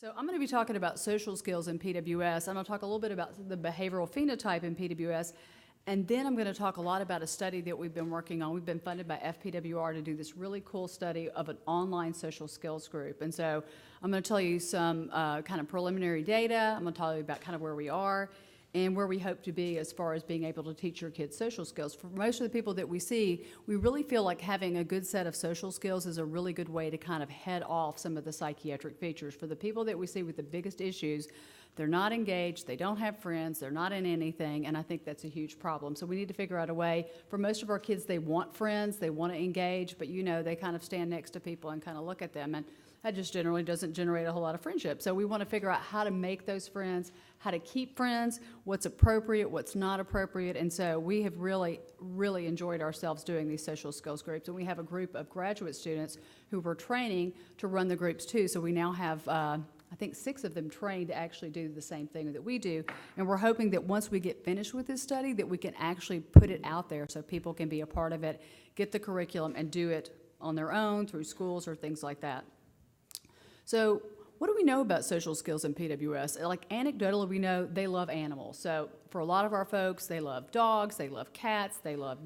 So I'm going to be talking about social skills in PWS. I'm going to talk a little bit about the behavioral phenotype in PWS, and then I'm going to talk a lot about a study that we've been working on. We've been funded by FPWR to do this really cool study of an online social skills group. And so I'm going to tell you some kind of preliminary data. I'm going to tell you about kind of where we are and where we hope to be as far as being able to teach your kids social skills. For most of the people that we see, we really feel like having a good set of social skills is a really good way to kind of head off some of the psychiatric features. For the people that we see with the biggest issues, they're not engaged, they don't have friends, they're not in anything, and I think that's a huge problem. So we need to figure out a way. For most of our kids, they want friends, they want to engage, but you know, they kind of stand next to people and kind of look at them, and that just generally doesn't generate a whole lot of friendship. So we want to figure out how to make those friends, how to keep friends, what's appropriate, what's not appropriate, and so we have really, really enjoyed ourselves doing these social skills groups, and we have a group of graduate students who we're training to run the groups too. So we now have I think 6 of them trained to actually do the same thing that we do, and we're hoping that once we get finished with this study that we can actually put it out there so people can be a part of it, get the curriculum, and do it on their own through schools or things like that. So what do we know about social skills in PWS? Like anecdotally, we know they love animals. So for a lot of our folks, they love dogs, they love cats, they love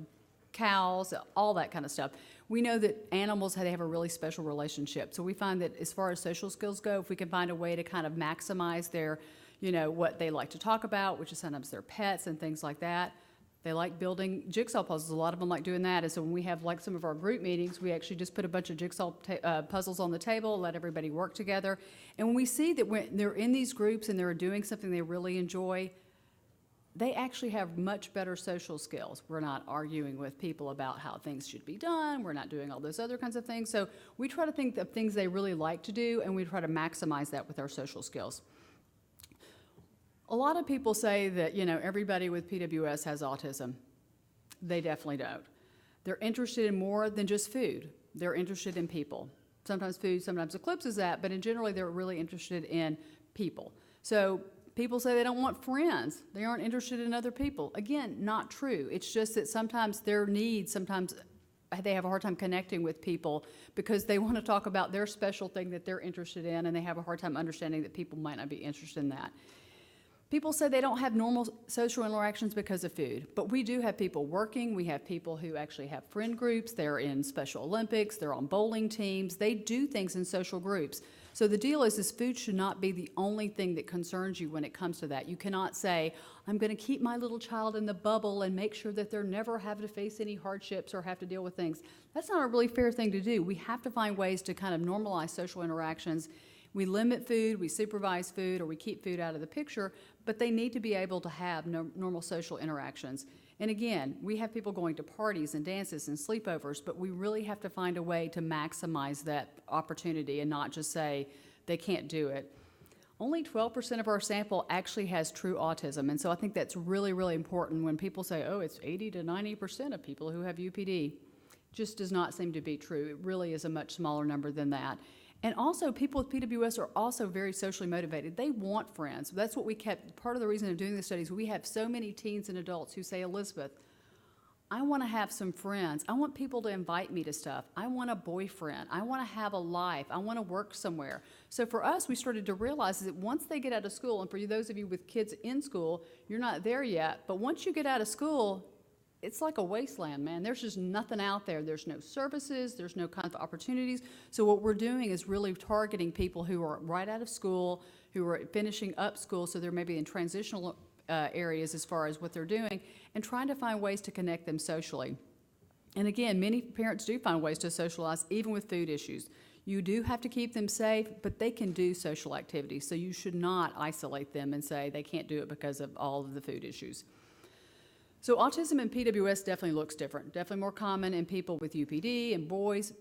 cows, all that kind of stuff. We know that animals, they have a really special relationship. So we find that as far as social skills go, if we can find a way to kind of maximize their, you know, what they like to talk about, which is sometimes their pets and things like that. They like building jigsaw puzzles. A lot of them like doing that. And so when we have like some of our group meetings, we actually just put a bunch of jigsaw puzzles on the table, let everybody work together. And when we see that when they're in these groups and they're doing something they really enjoy, they actually have much better social skills. We're not arguing with people about how things should be done. We're not doing all those other kinds of things. So we try to think of things they really like to do, and we try to maximize that with our social skills. A lot of people say that, you know, everybody with PWS has autism. They definitely don't. They're interested in more than just food. They're interested in people. Sometimes food sometimes eclipses that, but in general, they're really interested in people. So people say they don't want friends. They aren't interested in other people. Again, not true. It's just that sometimes their needs, sometimes they have a hard time connecting with people because they want to talk about their special thing that they're interested in, and they have a hard time understanding that people might not be interested in that. People say they don't have normal social interactions because of food, but we do have people working. We have people who actually have friend groups. They're in Special Olympics. They're on bowling teams. They do things in social groups. So the deal is food should not be the only thing that concerns you when it comes to that. You cannot say, I'm going to keep my little child in the bubble and make sure that they're never having to face any hardships or have to deal with things. That's not a really fair thing to do. We have to find ways to kind of normalize social interactions. We limit food, we supervise food, or we keep food out of the picture, but they need to be able to have normal social interactions. And again, we have people going to parties and dances and sleepovers, but we really have to find a way to maximize that opportunity and not just say they can't do it. Only 12% of our sample actually has true autism, and so I think that's really, really important when people say, oh, it's 80 to 90% of people who have UPD. Just does not seem to be true. It really is a much smaller number than that. And also, people with PWS are also very socially motivated. They want friends. That's what we kept, part of the reason of doing the studies, we have so many teens and adults who say, Elizabeth, I want to have some friends. I want people to invite me to stuff. I want a boyfriend. I want to have a life. I want to work somewhere. So for us, we started to realize that once they get out of school, and for those of you with kids in school, you're not there yet, but once you get out of school, it's like a wasteland, man. There's just nothing out there. There's no services. There's no kind of opportunities. So what we're doing is really targeting people who are right out of school, who are finishing up school, so they're maybe in transitional areas as far as what they're doing, and trying to find ways to connect them socially. And again, many parents do find ways to socialize, even with food issues. You do have to keep them safe, but they can do social activities, so you should not isolate them and say they can't do it because of all of the food issues. So autism and PWS definitely looks different, definitely more common in people with UPD and boys,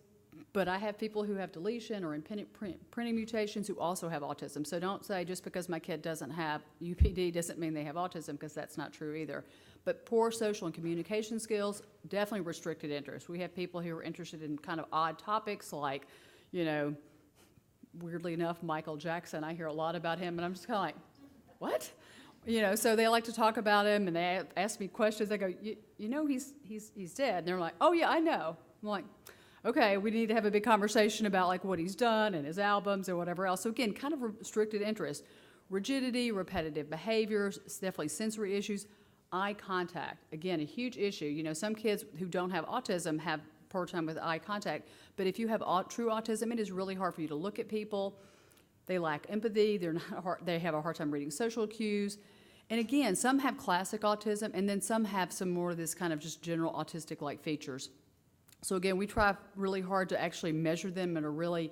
but I have people who have deletion or printing mutations who also have autism. So don't say just because my kid doesn't have UPD doesn't mean they have autism, because that's not true either. But poor social and communication skills, definitely restricted interest. We have people who are interested in kind of odd topics like, you know, weirdly enough, Michael Jackson. I hear a lot about him, and I'm just kind of like, what? You know, so they like to talk about him, and they ask me questions. I go, you know, he's dead. And they're like, oh yeah, I know. I'm like, okay, we need to have a big conversation about like what he's done and his albums and whatever else. So again, kind of restricted interest. Rigidity, repetitive behaviors, definitely sensory issues. Eye contact, again, a huge issue. You know, some kids who don't have autism have poor time with eye contact, but if you have true autism, it is really hard for you to look at people. They lack empathy, they have a hard time reading social cues. And again, some have classic autism, and then some have some more of this kind of just general autistic-like features. So again, we try really hard to actually measure them in a really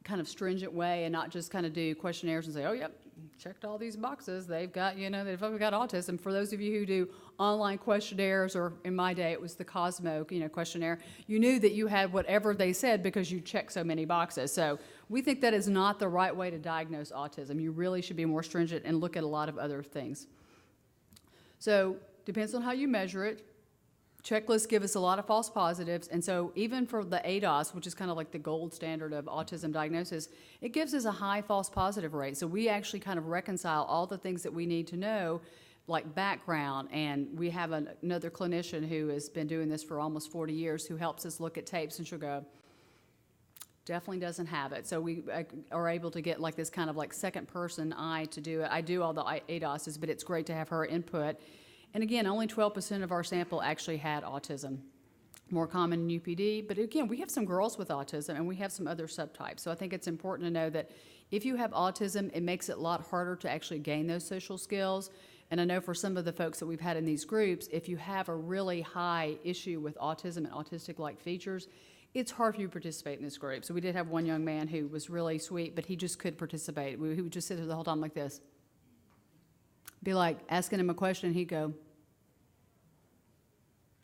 kind of stringent way and not just kind of do questionnaires and say, oh, yep, checked all these boxes. They've got, you know, they've got autism. For those of you who do online questionnaires, or in my day, it was the Cosmo, you know, questionnaire, you knew that you had whatever they said because you checked so many boxes. So we think that is not the right way to diagnose autism. You really should be more stringent and look at a lot of other things. So depends on how you measure it. Checklists give us a lot of false positives, and so even for the ADOS, which is kind of like the gold standard of autism diagnosis, it gives us a high false positive rate. So we actually kind of reconcile all the things that we need to know, like background, and we have another clinician who has been doing this for almost 40 years who helps us look at tapes, and she'll go, definitely doesn't have it. So we are able to get like this kind of like second person eye to do it. I do all the ADOSs, but it's great to have her input. And again, only 12% of our sample actually had autism. More common in UPD, but again, we have some girls with autism and we have some other subtypes. So I think it's important to know that if you have autism, it makes it a lot harder to actually gain those social skills. And I know for some of the folks that we've had in these groups, if you have a really high issue with autism and autistic-like features, it's hard for you to participate in this group. So we did have one young man who was really sweet, but he just couldn't participate. He would just sit there the whole time like this. Be like asking him a question, he'd go,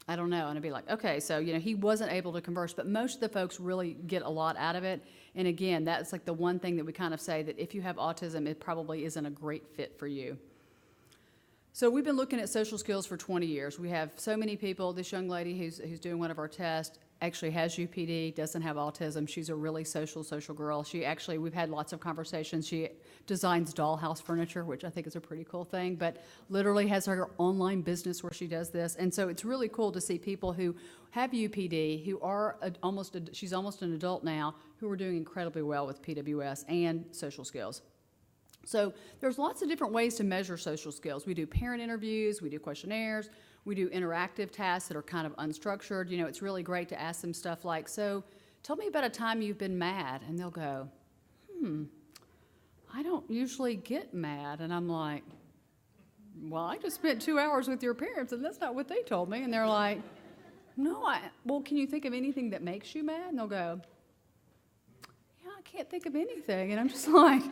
I don't know. And I'd be like, okay, so, you know, he wasn't able to converse, but most of the folks really get a lot out of it. And again, that's like the one thing that we kind of say, that if you have autism, it probably isn't a great fit for you. So we've been looking at social skills for 20 years. We have so many people. This young lady who's doing one of our tests actually has UPD, doesn't have autism. She's a really social girl. We've had lots of conversations. She designs dollhouse furniture, which I think is a pretty cool thing, but literally has her online business where she does this. And so it's really cool to see people who have UPD, who are she's almost an adult now, who are doing incredibly well with PWS and social skills. So there's lots of different ways to measure social skills. We do parent interviews, we do questionnaires, we do interactive tasks that are kind of unstructured. You know, it's really great to ask them stuff like, so tell me about a time you've been mad. And they'll go, I don't usually get mad. And I'm like, well, I just spent 2 hours with your parents and that's not what they told me. And they're like, no, well, can you think of anything that makes you mad? And they'll go, yeah, I can't think of anything. And I'm just like,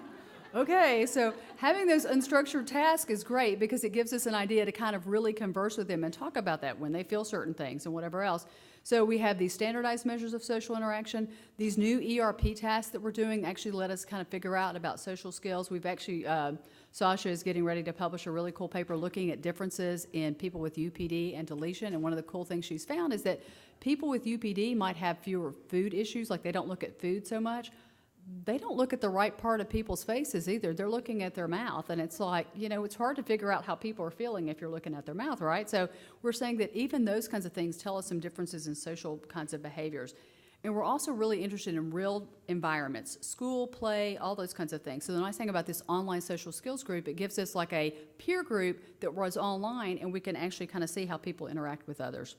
okay, so having those unstructured tasks is great because it gives us an idea to kind of really converse with them and talk about that when they feel certain things and whatever else. So we have these standardized measures of social interaction. These new ERP tasks that we're doing actually let us kind of figure out about social skills. We've actually, Sasha is getting ready to publish a really cool paper looking at differences in people with UPD and deletion. And one of the cool things she's found is that people with UPD might have fewer food issues, like they don't look at food so much. They don't look at the right part of people's faces either. They're looking at their mouth, and it's like, you know, it's hard to figure out how people are feeling if you're looking at their mouth, right? So we're saying that even those kinds of things tell us some differences in social kinds of behaviors. And we're also really interested in real environments, school, play, all those kinds of things. So the nice thing about this online social skills group, it gives us like a peer group that runs online, and we can actually kind of see how people interact with others.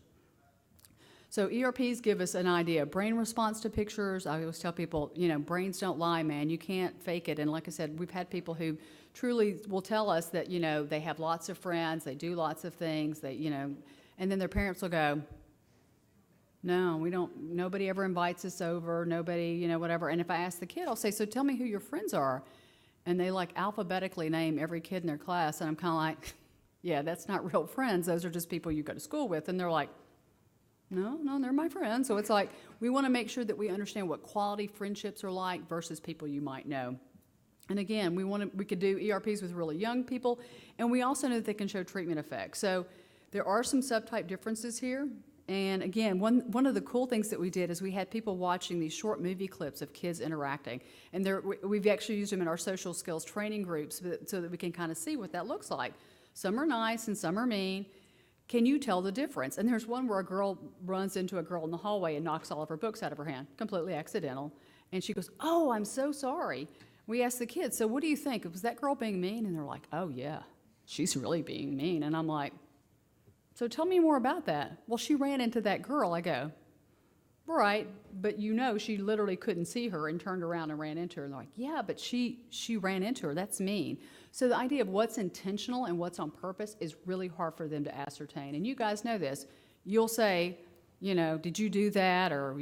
So ERPs give us an idea. Brain response to pictures. I always tell people, you know, brains don't lie, man. You can't fake it. And like I said, we've had people who truly will tell us that, you know, they have lots of friends, they do lots of things, they, you know, and then their parents will go, no, we don't, nobody ever invites us over, nobody, you know, whatever. And if I ask the kid, I'll say, so tell me who your friends are. And they like alphabetically name every kid in their class. And I'm kind of like, yeah, that's not real friends. Those are just people you go to school with. And they're like, no, they're my friends. So it's like we want to make sure that we understand what quality friendships are like versus people you might know. And again, we could do ERPs with really young people, and we also know that they can show treatment effects. So there are some subtype differences here. And again, one of the cool things that we did is we had people watching these short movie clips of kids interacting. And we've actually used them in our social skills training groups so that we can kind of see what that looks like. Some are nice and some are mean. Can you tell the difference? And there's one where a girl runs into a girl in the hallway and knocks all of her books out of her hand, completely accidental. And she goes, "Oh, I'm so sorry." We asked the kids, "So what do you think? Was that girl being mean?" And they're like, "Oh, yeah, she's really being mean." And I'm like, "So tell me more about that." "Well, she ran into that girl." I go, "Right, but she literally couldn't see her and turned around and ran into her." And they're like, "Yeah, but she ran into her. That's mean." So the idea of what's intentional and what's on purpose is really hard for them to ascertain. And you guys know this. You'll say, "Did you do that?" Or,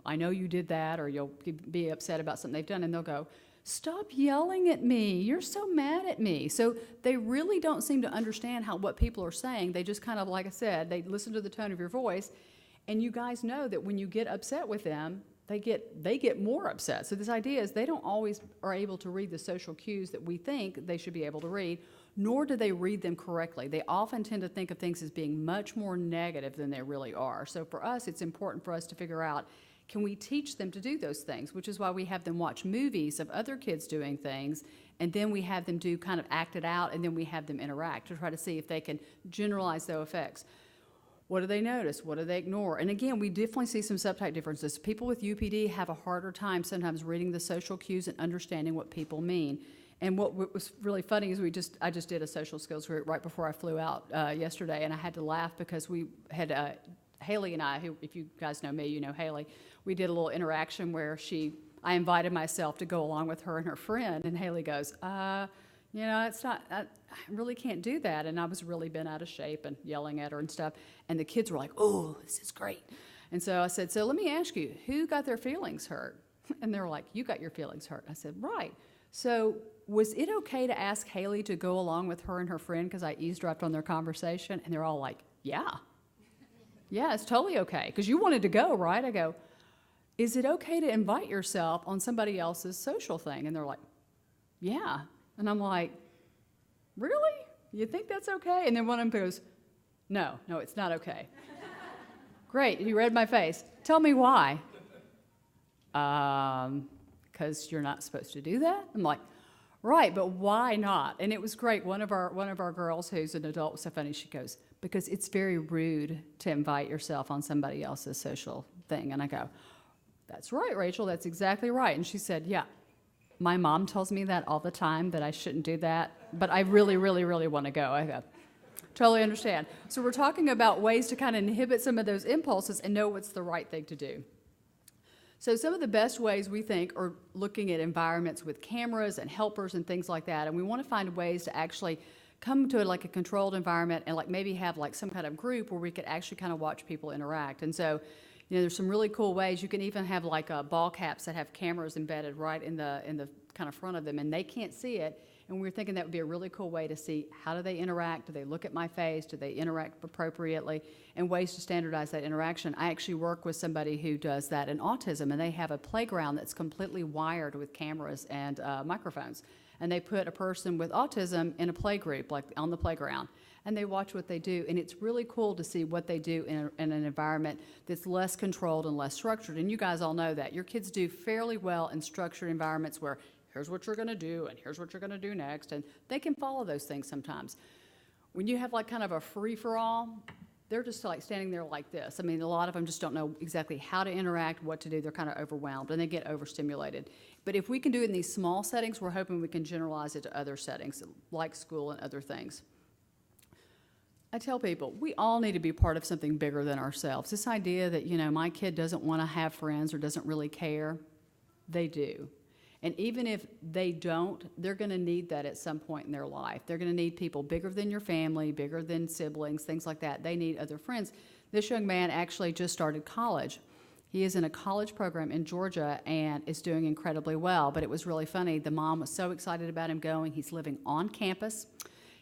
"I know you did that." Or you'll be upset about something they've done, and they'll go, "Stop yelling at me. You're so mad at me." So they really don't seem to understand what people are saying. They just kind of, like I said, they listen to the tone of your voice. And you guys know that when you get upset with them, they get more upset. So this idea is they don't always are able to read the social cues that we think they should be able to read, nor do they read them correctly. They often tend to think of things as being much more negative than they really are. So for us, it's important for us to figure out, can we teach them to do those things, which is why we have them watch movies of other kids doing things, and then we have them do kind of act it out, and then we have them interact to try to see if they can generalize those effects. What do they notice? What do they ignore? And again, we definitely see some subtype differences. People with UPD have a harder time sometimes reading the social cues and understanding what people mean. And what was really funny is I just did a social skills group right before I flew out yesterday, and I had to laugh because we had Haley and I, who, if you guys know me, you know Haley, we did a little interaction where I invited myself to go along with her and her friend, and Haley goes, it's not, I really can't do that. And I was really bent out of shape and yelling at her and stuff. And the kids were like, "Oh, this is great." And so I said, "So let me ask you, who got their feelings hurt?" And they were like, "You got your feelings hurt." I said, "Right. So was it okay to ask Haley to go along with her and her friend because I eavesdropped on their conversation?" And they're all like, "Yeah. Yeah, it's totally okay. Because you wanted to go, right?" I go, "Is it okay to invite yourself on somebody else's social thing?" And they're like, "Yeah." And I'm like, "Really? You think that's okay?" And then one of them goes, No, it's not okay." "Great, you read my face. Tell me why." Because you're not supposed to do that?" I'm like, "Right, but why not?" And it was great. One of our girls who's an adult was so funny. She goes, "Because it's very rude to invite yourself on somebody else's social thing." And I go, "That's right, Rachel, that's exactly right." And she said, "Yeah. My mom tells me that all the time, that I shouldn't do that, but I really, really, really want to go." I go, "Totally understand." So we're talking about ways to kind of inhibit some of those impulses and know what's the right thing to do. So some of the best ways we think are looking at environments with cameras and helpers and things like that, and we want to find ways to actually come to a controlled environment and maybe have some kind of group where we could actually kind of watch people interact. And so there's some really cool ways. You can even have ball caps that have cameras embedded right in the kind of front of them, and they can't see it. And we're thinking that would be a really cool way to see how do they interact, do they look at my face, do they interact appropriately, and ways to standardize that interaction. I actually work with somebody who does that in autism, and they have a playground that's completely wired with cameras and microphones. And they put a person with autism in a play group, on the playground, and they watch what they do. And it's really cool to see what they do in an environment that's less controlled and less structured. And you guys all know that. Your kids do fairly well in structured environments where here's what you're going to do, and here's what you're going to do next, and they can follow those things sometimes. When you have kind of a free-for-all, they're just standing there like this. I mean, a lot of them just don't know exactly how to interact, what to do. They're kind of overwhelmed, and they get overstimulated. But if we can do it in these small settings, we're hoping we can generalize it to other settings, like school and other things. I tell people, we all need to be part of something bigger than ourselves. This idea that, my kid doesn't want to have friends or doesn't really care, they do. And even if they don't, they're going to need that at some point in their life. They're going to need people bigger than your family, bigger than siblings, things like that. They need other friends. This young man actually just started college. He is in a college program in Georgia and is doing incredibly well. But it was really funny. The mom was so excited about him going. He's living on campus.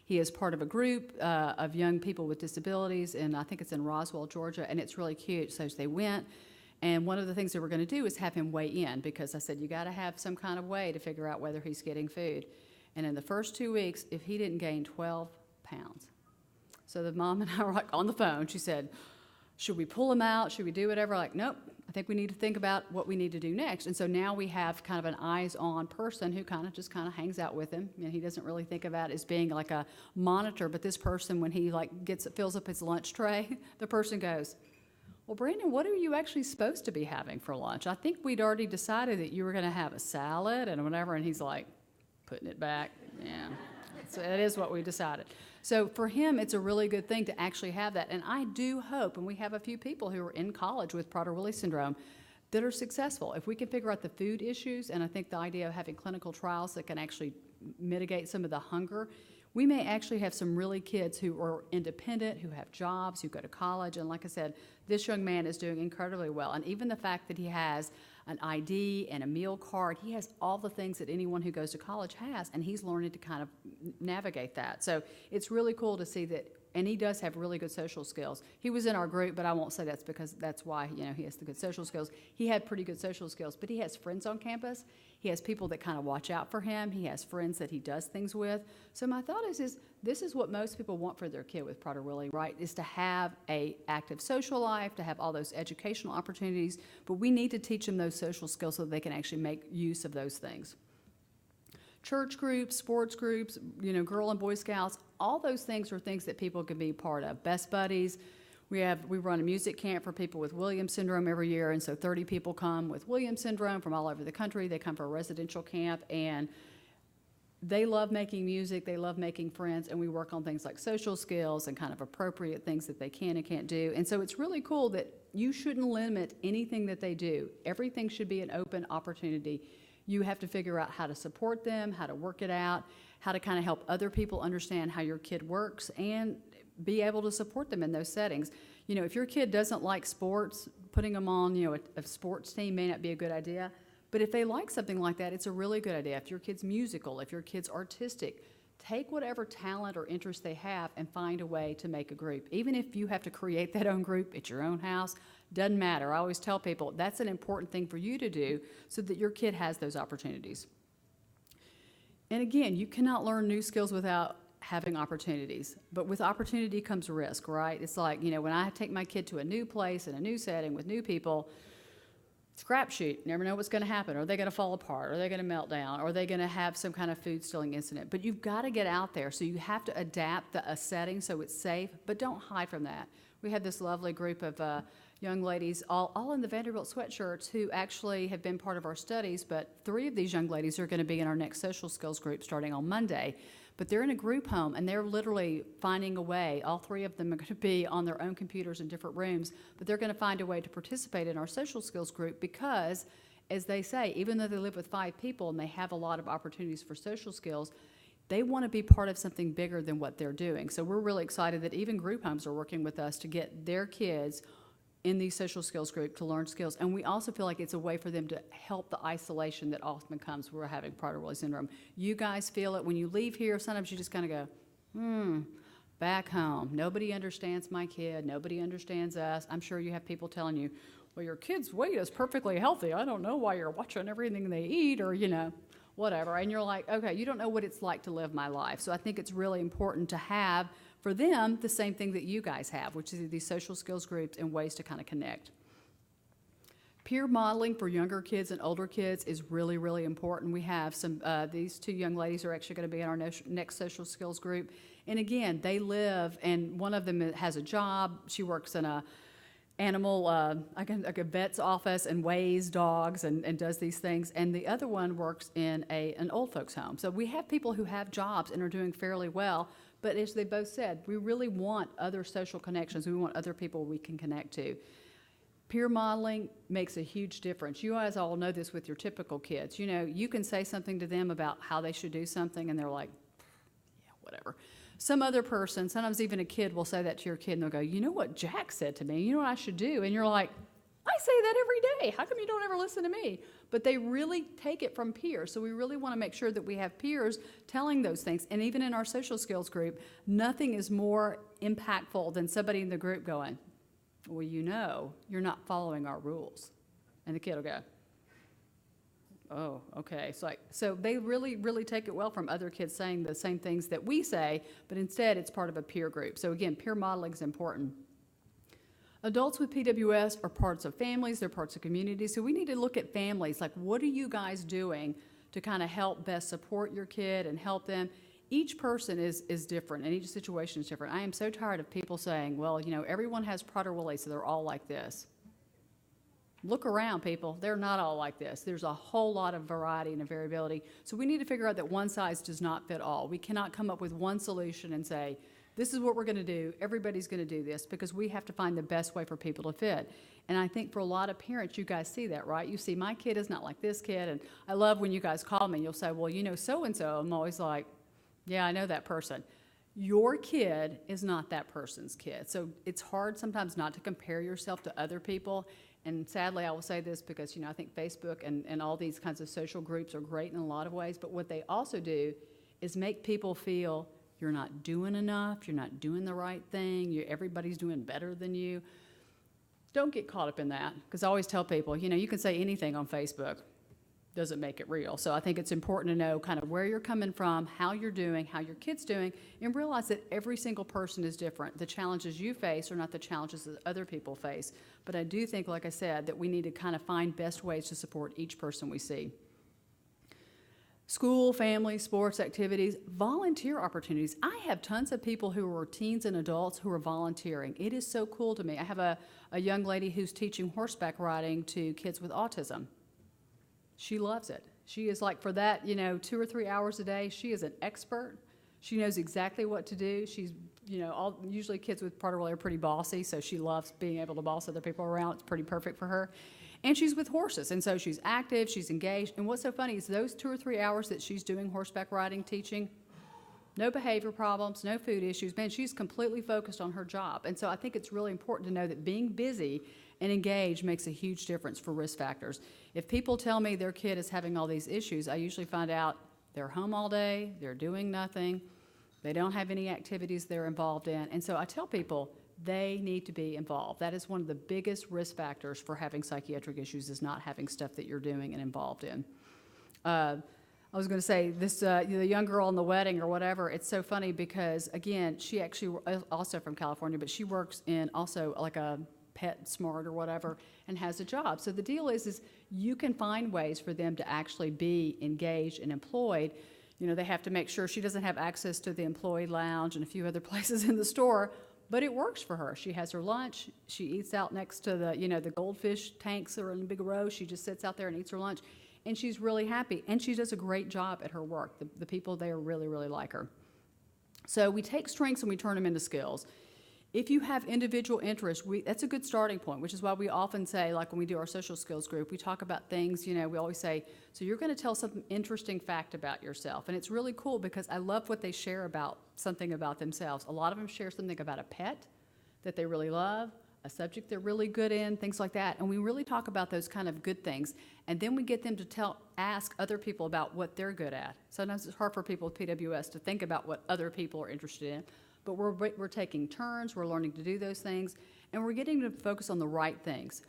He is part of a group of young people with disabilities, and I think it's in Roswell, Georgia, and it's really cute. So they went. And one of the things that we're going to do is have him weigh in, because I said, you got to have some kind of way to figure out whether he's getting food. And in the first 2 weeks, if he didn't gain 12 pounds. So the mom and I were on the phone. She said, should we pull him out? Should we do whatever? Nope. I think we need to think about what we need to do next. And so now we have kind of an eyes-on person who just hangs out with him. He doesn't really think about it as being like a monitor, but this person, when he fills up his lunch tray, the person goes, well, Brandon, what are you actually supposed to be having for lunch? I think we'd already decided that you were going to have a salad and whatever. And he's like, putting it back. Yeah, so it is what we decided. So for him, it's a really good thing to actually have that. And I do hope, and we have a few people who are in college with Prader-Willi syndrome that are successful. If we can figure out the food issues, and I think the idea of having clinical trials that can actually mitigate some of the hunger, we may actually have some really kids who are independent, who have jobs, who go to college. And like I said, this young man is doing incredibly well. And even the fact that he has an ID and a meal card, he has all the things that anyone who goes to college has, and he's learning to kind of navigate that. So it's really cool to see that, and he does have really good social skills. He was in our group, but I won't say that's why he has the good social skills. He had pretty good social skills, but he has friends on campus. He has people that kind of watch out for him. He has friends that he does things with. So my thought is this is what most people want for their kid with Prader-Willi, right, is to have an active social life, to have all those educational opportunities, but we need to teach them those social skills so that they can actually make use of those things. Church groups, sports groups, Girl and Boy Scouts, all those things are things that people can be part of. Best Buddies. We run a music camp for people with Williams syndrome every year, and so 30 people come with Williams syndrome from all over the country. They come for a residential camp, and they love making music, they love making friends, and we work on things like social skills and kind of appropriate things that they can and can't do. And so it's really cool that you shouldn't limit anything that they do. Everything should be an open opportunity. You have to figure out how to support them, how to work it out, how to kind of help other people understand how your kid works, and be able to support them in those settings. If your kid doesn't like sports, putting them on, a sports team may not be a good idea. But if they like something like that, it's a really good idea. If your kid's musical, if your kid's artistic, take whatever talent or interest they have and find a way to make a group. Even if you have to create that own group at your own house, doesn't matter. I always tell people that's an important thing for you to do so that your kid has those opportunities. And again, you cannot learn new skills without having opportunities. But with opportunity comes risk, right? It's like, when I take my kid to a new place in a new setting with new people, it's a crapshoot. You never know what's going to happen. Are they going to fall apart? Are they going to melt down? Are they going to have some kind of food stealing incident? But you've got to get out there. So you have to adapt a setting so it's safe, but don't hide from that. We had this lovely group of young ladies, all in the Vanderbilt sweatshirts, who actually have been part of our studies, but 3 of these young ladies are going to be in our next social skills group starting on Monday. But they're in a group home, and they're literally finding a way. All 3 of them are going to be on their own computers in different rooms, but they're going to find a way to participate in our social skills group because, as they say, even though they live with 5 people and they have a lot of opportunities for social skills, they want to be part of something bigger than what they're doing. So we're really excited that even group homes are working with us to get their kids in the social skills group to learn skills. And we also feel like it's a way for them to help the isolation that often comes when we're having Prader-Willi syndrome. You guys feel it when you leave here. Sometimes you just kind of go, back home. Nobody understands my kid. Nobody understands us. I'm sure you have people telling you, well, your kid's weight is perfectly healthy. I don't know why you're watching everything they eat or, whatever. And you're like, okay, you don't know what it's like to live my life. So I think it's really important to have for them the same thing that you guys have, which is these social skills groups and ways to kind of connect. Peer modeling for younger kids and older kids is really, really important. We have these 2 young ladies are actually going to be in our next social skills group. And again, they live, and one of them has a job. She works in a like a vet's office and weighs dogs and does these things. And the other one works in an old folks home. So we have people who have jobs and are doing fairly well. But as they both said, we really want other social connections. We want other people we can connect to. Peer modeling makes a huge difference. You guys all know this with your typical kids. You can say something to them about how they should do something, and they're like, yeah, whatever. Some other person, sometimes even a kid, will say that to your kid, and they'll go, you know what Jack said to me? You know what I should do? And you're like, I say that every day. How come you don't ever listen to me? But they really take it from peers. So we really want to make sure that we have peers telling those things. And even in our social skills group, nothing is more impactful than somebody in the group going, well, you're not following our rules. And the kid will go, oh, okay. So they really, really take it well from other kids saying the same things that we say, but instead it's part of a peer group. So again, peer modeling is important. Adults with PWS are parts of families, they're parts of communities, so we need to look at families, like what are you guys doing to kind of help best support your kid and help them? Each person is different and each situation is different. I am so tired of people saying, well, you know, everyone has Prader-Willi, so they're all like this. Look around, people. They're not all like this. There's a whole lot of variety and variability. So we need to figure out that one size does not fit all. We cannot come up with one solution and say, this is what we're going to do. Everybody's going to do this, because we have to find the best way for people to fit. And I think for a lot of parents, you guys see that, right? You see, my kid is not like this kid. And I love when you guys call me, you'll say, well, you know, so-and-so. I'm always like, yeah, I know that person. Your kid is not that person's kid. So it's hard sometimes not to compare yourself to other people. And sadly, I will say this because, you know, I think Facebook and all these kinds of social groups are great in a lot of ways, but what they also do is make people feel you're not doing enough, you're not doing the right thing, everybody's doing better than you. Don't get caught up in that, because I always tell people, you know, you can say anything on Facebook. Doesn't make it real. So I think it's important to know kind of where you're coming from, how you're doing, how your kid's doing, and realize that every single person is different. The challenges you face are not the challenges that other people face. But I do think, like I said, that we need to kind of find best ways to support each person we see. School, family, sports, activities, volunteer opportunities. I have tons of people who are teens and adults who are volunteering. It is so cool to me. I have a young lady who's teaching horseback riding to kids with autism. She loves it. She is like, for that, you know, 2 or 3 hours a day, she is an expert. She knows exactly what to do. She's, you know, usually kids with Prader-Willi are pretty bossy, so she loves being able to boss other people around. It's pretty perfect for her. And she's with horses, and so she's active, she's engaged. And what's so funny is those 2 or 3 hours that she's doing horseback riding, teaching, no behavior problems, no food issues. Man, she's completely focused on her job. And so I think it's really important to know that being busy and engaged makes a huge difference for risk factors. If people tell me their kid is having all these issues, I usually find out they're home all day, they're doing nothing, they don't have any activities they're involved in. And so I tell people they need to be involved. That is one of the biggest risk factors for having psychiatric issues, is not having stuff that you're doing and involved in. I was going to say, this the young girl in the wedding or whatever, it's so funny because, again, she actually, also from California, but she works in also like a PetSmart or whatever and has a job. So the deal is you can find ways for them to actually be engaged and employed. You know, they have to make sure she doesn't have access to the employee lounge and a few other places in the store, but it works for her. She has her lunch. She eats out next to the, you know, the goldfish tanks are in a big row. She just sits out there and eats her lunch, and she's really happy. And she does a great job at her work. The people there really, really like her. So we take strengths and we turn them into skills. If you have individual interests, that's a good starting point, which is why we often say, like when we do our social skills group, we talk about things, you know, we always say, so you're going to tell some interesting fact about yourself. And it's really cool because I love what they share about something about themselves. A lot of them share something about a pet that they really love, a subject they're really good in, things like that. And we really talk about those kind of good things. And then we get them to ask other people about what they're good at. Sometimes it's hard for people with PWS to think about what other people are interested in. But we're taking turns, we're learning to do those things, and we're getting to focus on the right things.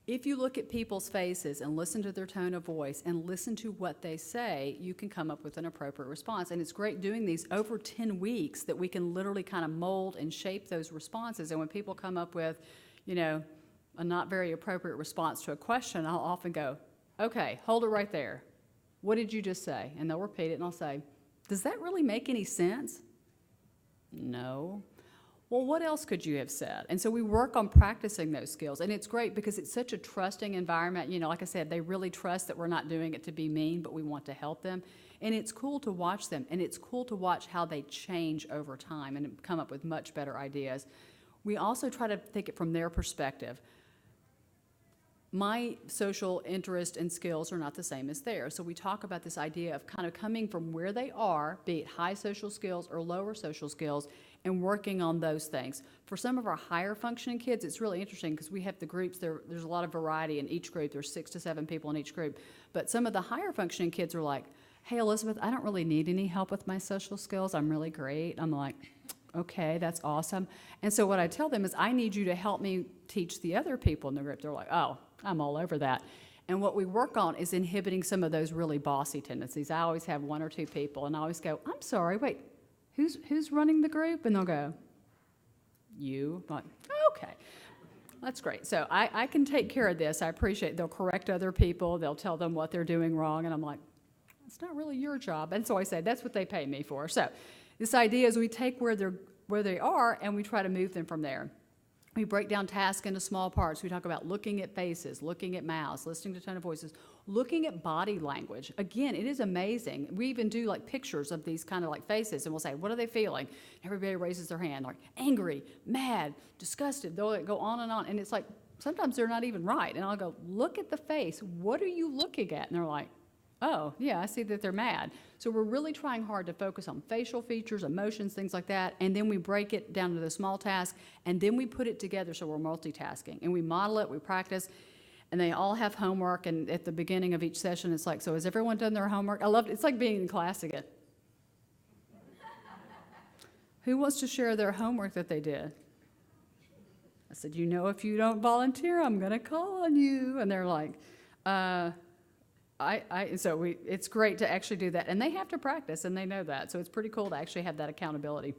If you look at people's faces and listen to their tone of voice and listen to what they say, you can come up with an appropriate response. And it's great doing these over 10 weeks that we can literally kind of mold and shape those responses. And when people come up with, you know, a not very appropriate response to a question, I'll often go, okay, hold it right there. What did you just say? And they'll repeat it, and I'll say, does that really make any sense? No. Well, what else could you have said? And so we work on practicing those skills. And it's great because it's such a trusting environment. You know, like I said, they really trust that we're not doing it to be mean, but we want to help them. And it's cool to watch them. And it's cool to watch how they change over time and come up with much better ideas. We also try to think it from their perspective. My social interest and skills are not the same as theirs. So we talk about this idea of kind of coming from where they are, be it high social skills or lower social skills, and working on those things. For some of our higher functioning kids, it's really interesting because we have the groups, there's a lot of variety in each group. There's 6 to 7 people in each group. But some of the higher functioning kids are like, hey, Elizabeth, I don't really need any help with my social skills. I'm really great. I'm like, okay, that's awesome. And so what I tell them is, I need you to help me teach the other people in the group. They're like, oh, I'm all over that. And what we work on is inhibiting some of those really bossy tendencies. I always have 1 or 2 people, and I always go, I'm sorry, wait, who's running the group? And they'll go, you. I'm like, okay. That's great. So I can take care of this. I appreciate they'll correct other people. They'll tell them what they're doing wrong. And I'm like, it's not really your job. And so I say, that's what they pay me for. So this idea is we take where they are and we try to move them from there. We break down tasks into small parts. We talk about looking at faces, looking at mouths, listening to tone of voices, looking at body language. Again, it is amazing. We even do like pictures of these kind of like faces, and we'll say, what are they feeling? Everybody raises their hand, like angry, mad, disgusted. They'll like, go on, and it's like sometimes they're not even right. And I'll go, look at the face. What are you looking at? And they're like, oh, yeah, I see that they're mad. So we're really trying hard to focus on facial features, emotions, things like that, and then we break it down to the small task, and then we put it together so we're multitasking. And we model it, we practice, and they all have homework, and at the beginning of each session, it's like, so has everyone done their homework? I love it. It's like being in class again. Who wants to share their homework that they did? I said, you know, if you don't volunteer, I'm going to call on you. And they're like, it's great to actually do that. And they have to practice, and they know that. So it's pretty cool to actually have that accountability.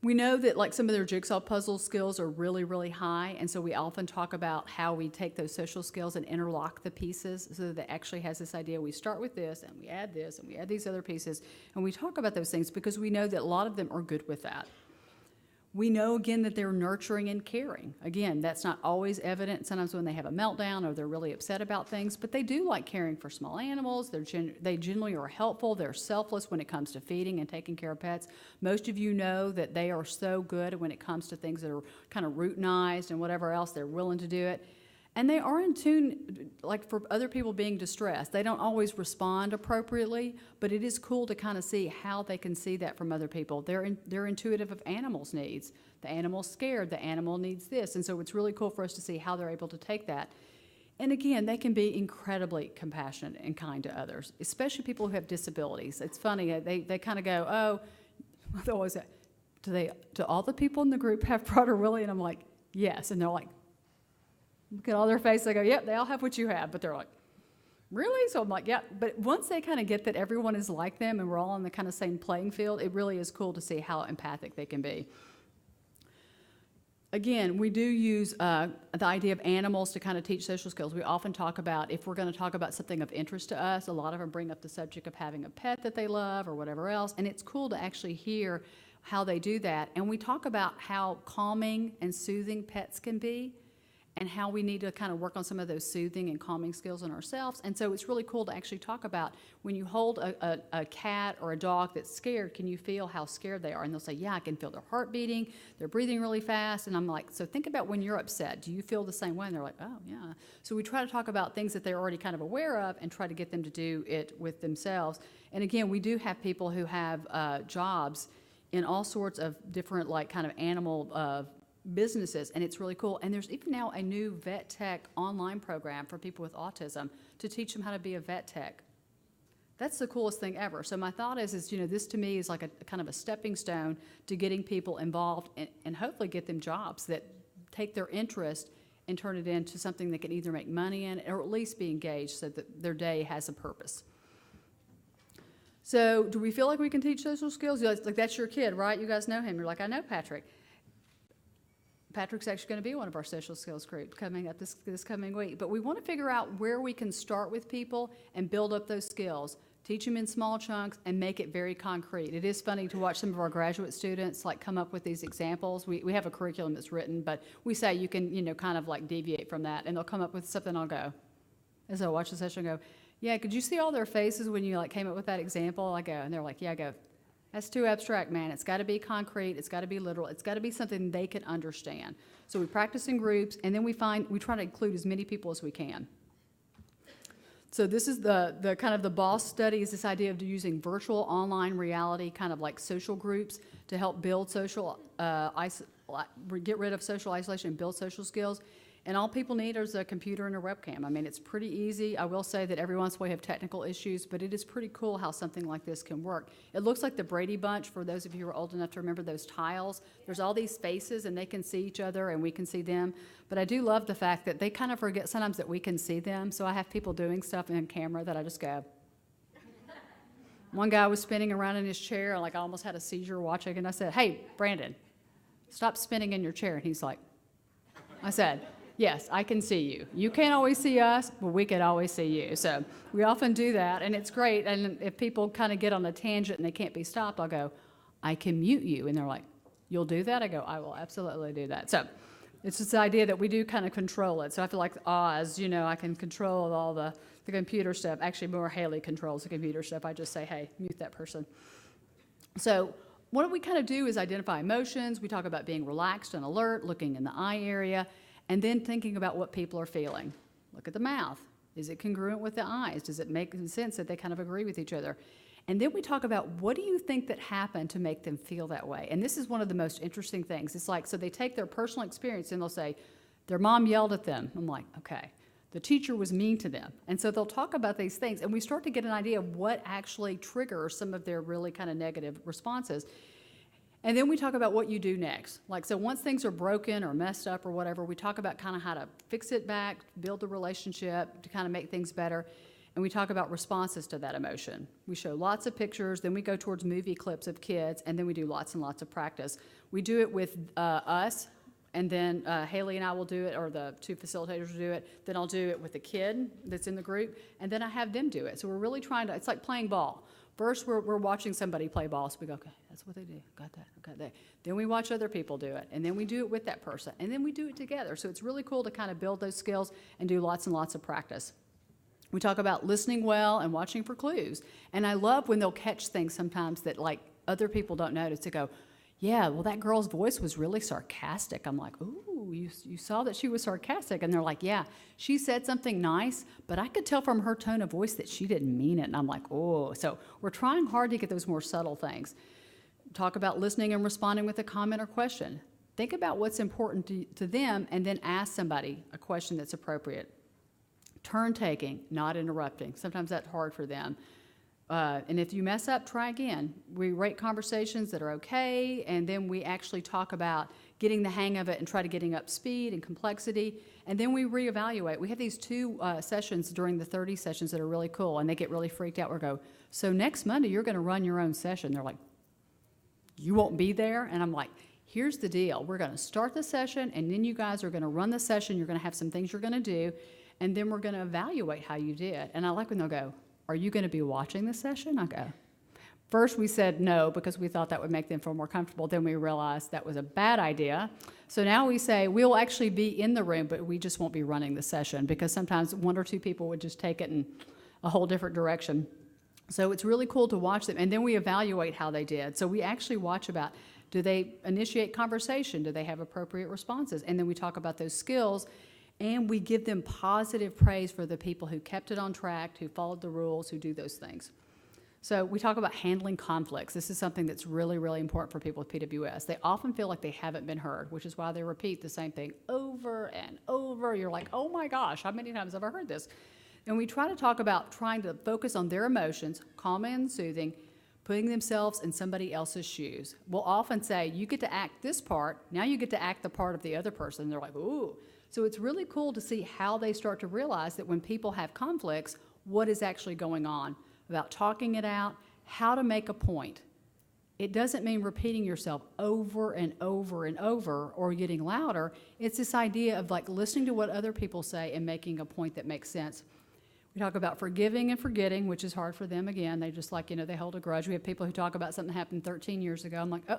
We know that like some of their jigsaw puzzle skills are really, really high. And so we often talk about how we take those social skills and interlock the pieces so that it actually has this idea. We start with this, and we add this, and we add these other pieces. And we talk about those things because we know that a lot of them are good with that. We know, again, that they're nurturing and caring. Again, that's not always evident sometimes when they have a meltdown or they're really upset about things, but they do like caring for small animals. They generally are helpful. They're selfless when it comes to feeding and taking care of pets. Most of you know that they are so good when it comes to things that are kind of routinized and whatever else. They're willing to do it. And they are in tune, like for other people being distressed. They don't always respond appropriately, but it is cool to kind of see how they can see that from other people. They're intuitive of animals' needs. The animal's scared, the animal needs this. And so it's really cool for us to see how they're able to take that. And again, they can be incredibly compassionate and kind to others, especially people who have disabilities. It's funny, they kind of go, oh, they always say, do all the people in the group have Prader-Willi? And I'm like, yes. And they're like, look at all their faces. They go, yep, they all have what you have. But they're like, really? So I'm like, yeah. But once they kind of get that everyone is like them and we're all on the kind of same playing field, it really is cool to see how empathic they can be. Again, we do use the idea of animals to kind of teach social skills. We often talk about, if we're going to talk about something of interest to us, a lot of them bring up the subject of having a pet that they love or whatever else. And it's cool to actually hear how they do that. And we talk about how calming and soothing pets can be, and how we need to kind of work on some of those soothing and calming skills in ourselves. And so it's really cool to actually talk about when you hold a cat or a dog that's scared, can you feel how scared they are? And they'll say, yeah, I can feel their heart beating, they're breathing really fast. And I'm like, so think about when you're upset. Do you feel the same way? And they're like, oh, yeah. So we try to talk about things that they're already kind of aware of and try to get them to do it with themselves. And again, we do have people who have jobs in all sorts of different like kind of animal businesses, and it's really cool. And there's even now a new vet tech online program for people with autism to teach them how to be a vet tech. That's the coolest thing ever. So my thought is you know, this to me is like a kind of a stepping stone to getting people involved and hopefully get them jobs that take their interest and turn it into something they can either make money in or at least be engaged so that their day has a purpose. So do we feel like we can teach social skills? Like that's your kid, right? You guys know him. You're like, I know Patrick. Patrick's actually going to be one of our social skills group coming up this coming week. But we want to figure out where we can start with people and build up those skills, teach them in small chunks, and make it very concrete. It is funny to watch some of our graduate students like come up with these examples. We have a curriculum that's written, but we say you can, you know, kind of like deviate from that, and they'll come up with something. I'll go, as I watch the session, I go, yeah, could you see all their faces when you like came up with that example? I go, and they're like, yeah, I go, that's too abstract, man. It's got to be concrete. It's got to be literal. It's got to be something they can understand. So we practice in groups, and then we try to include as many people as we can. So this is the kind of the BOSS study is this idea of using virtual online reality, kind of like social groups to help build social, get rid of social isolation and build social skills. And all people need is a computer and a webcam. I mean, it's pretty easy. I will say that every once in a while we have technical issues, but it is pretty cool how something like this can work. It looks like the Brady Bunch, for those of you who are old enough to remember those tiles. There's all these faces, and they can see each other, and we can see them. But I do love the fact that they kind of forget sometimes that we can see them. So I have people doing stuff in camera that I just go. One guy was spinning around in his chair, and like I almost had a seizure watching, and I said, hey, Brandon, stop spinning in your chair. And he's like, I said, yes, I can see you. You can't always see us, but we can always see you. So we often do that, and it's great. And if people kind of get on a tangent and they can't be stopped, I'll go, I can mute you. And they're like, you'll do that? I go, I will absolutely do that. So it's this idea that we do kind of control it. So I feel like Oz, you know, I can control all the computer stuff. Actually, more Haley controls the computer stuff. I just say, hey, mute that person. So what we kind of do is identify emotions. We talk about being relaxed and alert, looking in the eye area, and then thinking about what people are feeling. Look at the mouth. Is it congruent with the eyes? Does it make sense that they kind of agree with each other? And then we talk about, what do you think that happened to make them feel that way? And this is one of the most interesting things. It's like, so they take their personal experience and they'll say, their mom yelled at them. I'm like, okay. The teacher was mean to them. And so they'll talk about these things, and we start to get an idea of what actually triggers some of their really kind of negative responses. And then we talk about what you do next. Like, so once things are broken or messed up or whatever, we talk about kind of how to fix it back, build the relationship to kind of make things better. And we talk about responses to that emotion. We show lots of pictures, then we go towards movie clips of kids, and then we do lots and lots of practice. We do it with us, and then Haley and I will do it, or the two facilitators will do it. Then I'll do it with the kid that's in the group, and then I have them do it. So we're really trying to, it's like playing ball. First, we're watching somebody play ball, so we go, okay, that's what they do, got that. Then we watch other people do it, and then we do it with that person, and then we do it together. So it's really cool to kind of build those skills and do lots and lots of practice. We talk about listening well and watching for clues. And I love when they'll catch things sometimes that, like, other people don't notice. To go, yeah, well, that girl's voice was really sarcastic. I'm like, ooh, you saw that she was sarcastic. And they're like, yeah, she said something nice, but I could tell from her tone of voice that she didn't mean it. And I'm like, oh. So we're trying hard to get those more subtle things. Talk about listening and responding with a comment or question. Think about what's important to them, and then ask somebody a question that's appropriate. Turn taking, not interrupting. Sometimes that's hard for them. And if you mess up, try again. We rate conversations that are okay, and then we actually talk about getting the hang of it and try to getting up speed and complexity, and then we reevaluate. We have these two sessions during the 30 sessions that are really cool, and they get really freaked out. We go, so next Monday you're going to run your own session. They're like, you won't be there? And I'm like, here's the deal. We're going to start the session, and then you guys are going to run the session. You're going to have some things you're going to do, and then we're going to evaluate how you did. And I like when they'll go, are you going to be watching the session? I go, first we said no because we thought that would make them feel more comfortable. Then we realized that was a bad idea. So now we say we'll actually be in the room, but we just won't be running the session, because sometimes one or two people would just take it in a whole different direction. So it's really cool to watch them. And then we evaluate how they did. So we actually watch about, do they initiate conversation? Do they have appropriate responses? And then we talk about those skills. And we give them positive praise for the people who kept it on track, who followed the rules, who do those things. So we talk about handling conflicts. This is something that's really, really important for people with PWS. They often feel like they haven't been heard, which is why they repeat the same thing over and over. You're like, oh my gosh, how many times have I heard this? And we try to talk about trying to focus on their emotions, calm and soothing, putting themselves in somebody else's shoes. We'll often say, you get to act this part, now you get to act the part of the other person. And they're like, ooh. So it's really cool to see how they start to realize that when people have conflicts, what is actually going on, about talking it out, how to make a point. It doesn't mean repeating yourself over and over and over or getting louder. It's this idea of like listening to what other people say and making a point that makes sense. We talk about forgiving and forgetting, which is hard for them. Again, they just like, they hold a grudge. We have people who talk about something that happened 13 years ago. I'm like, oh.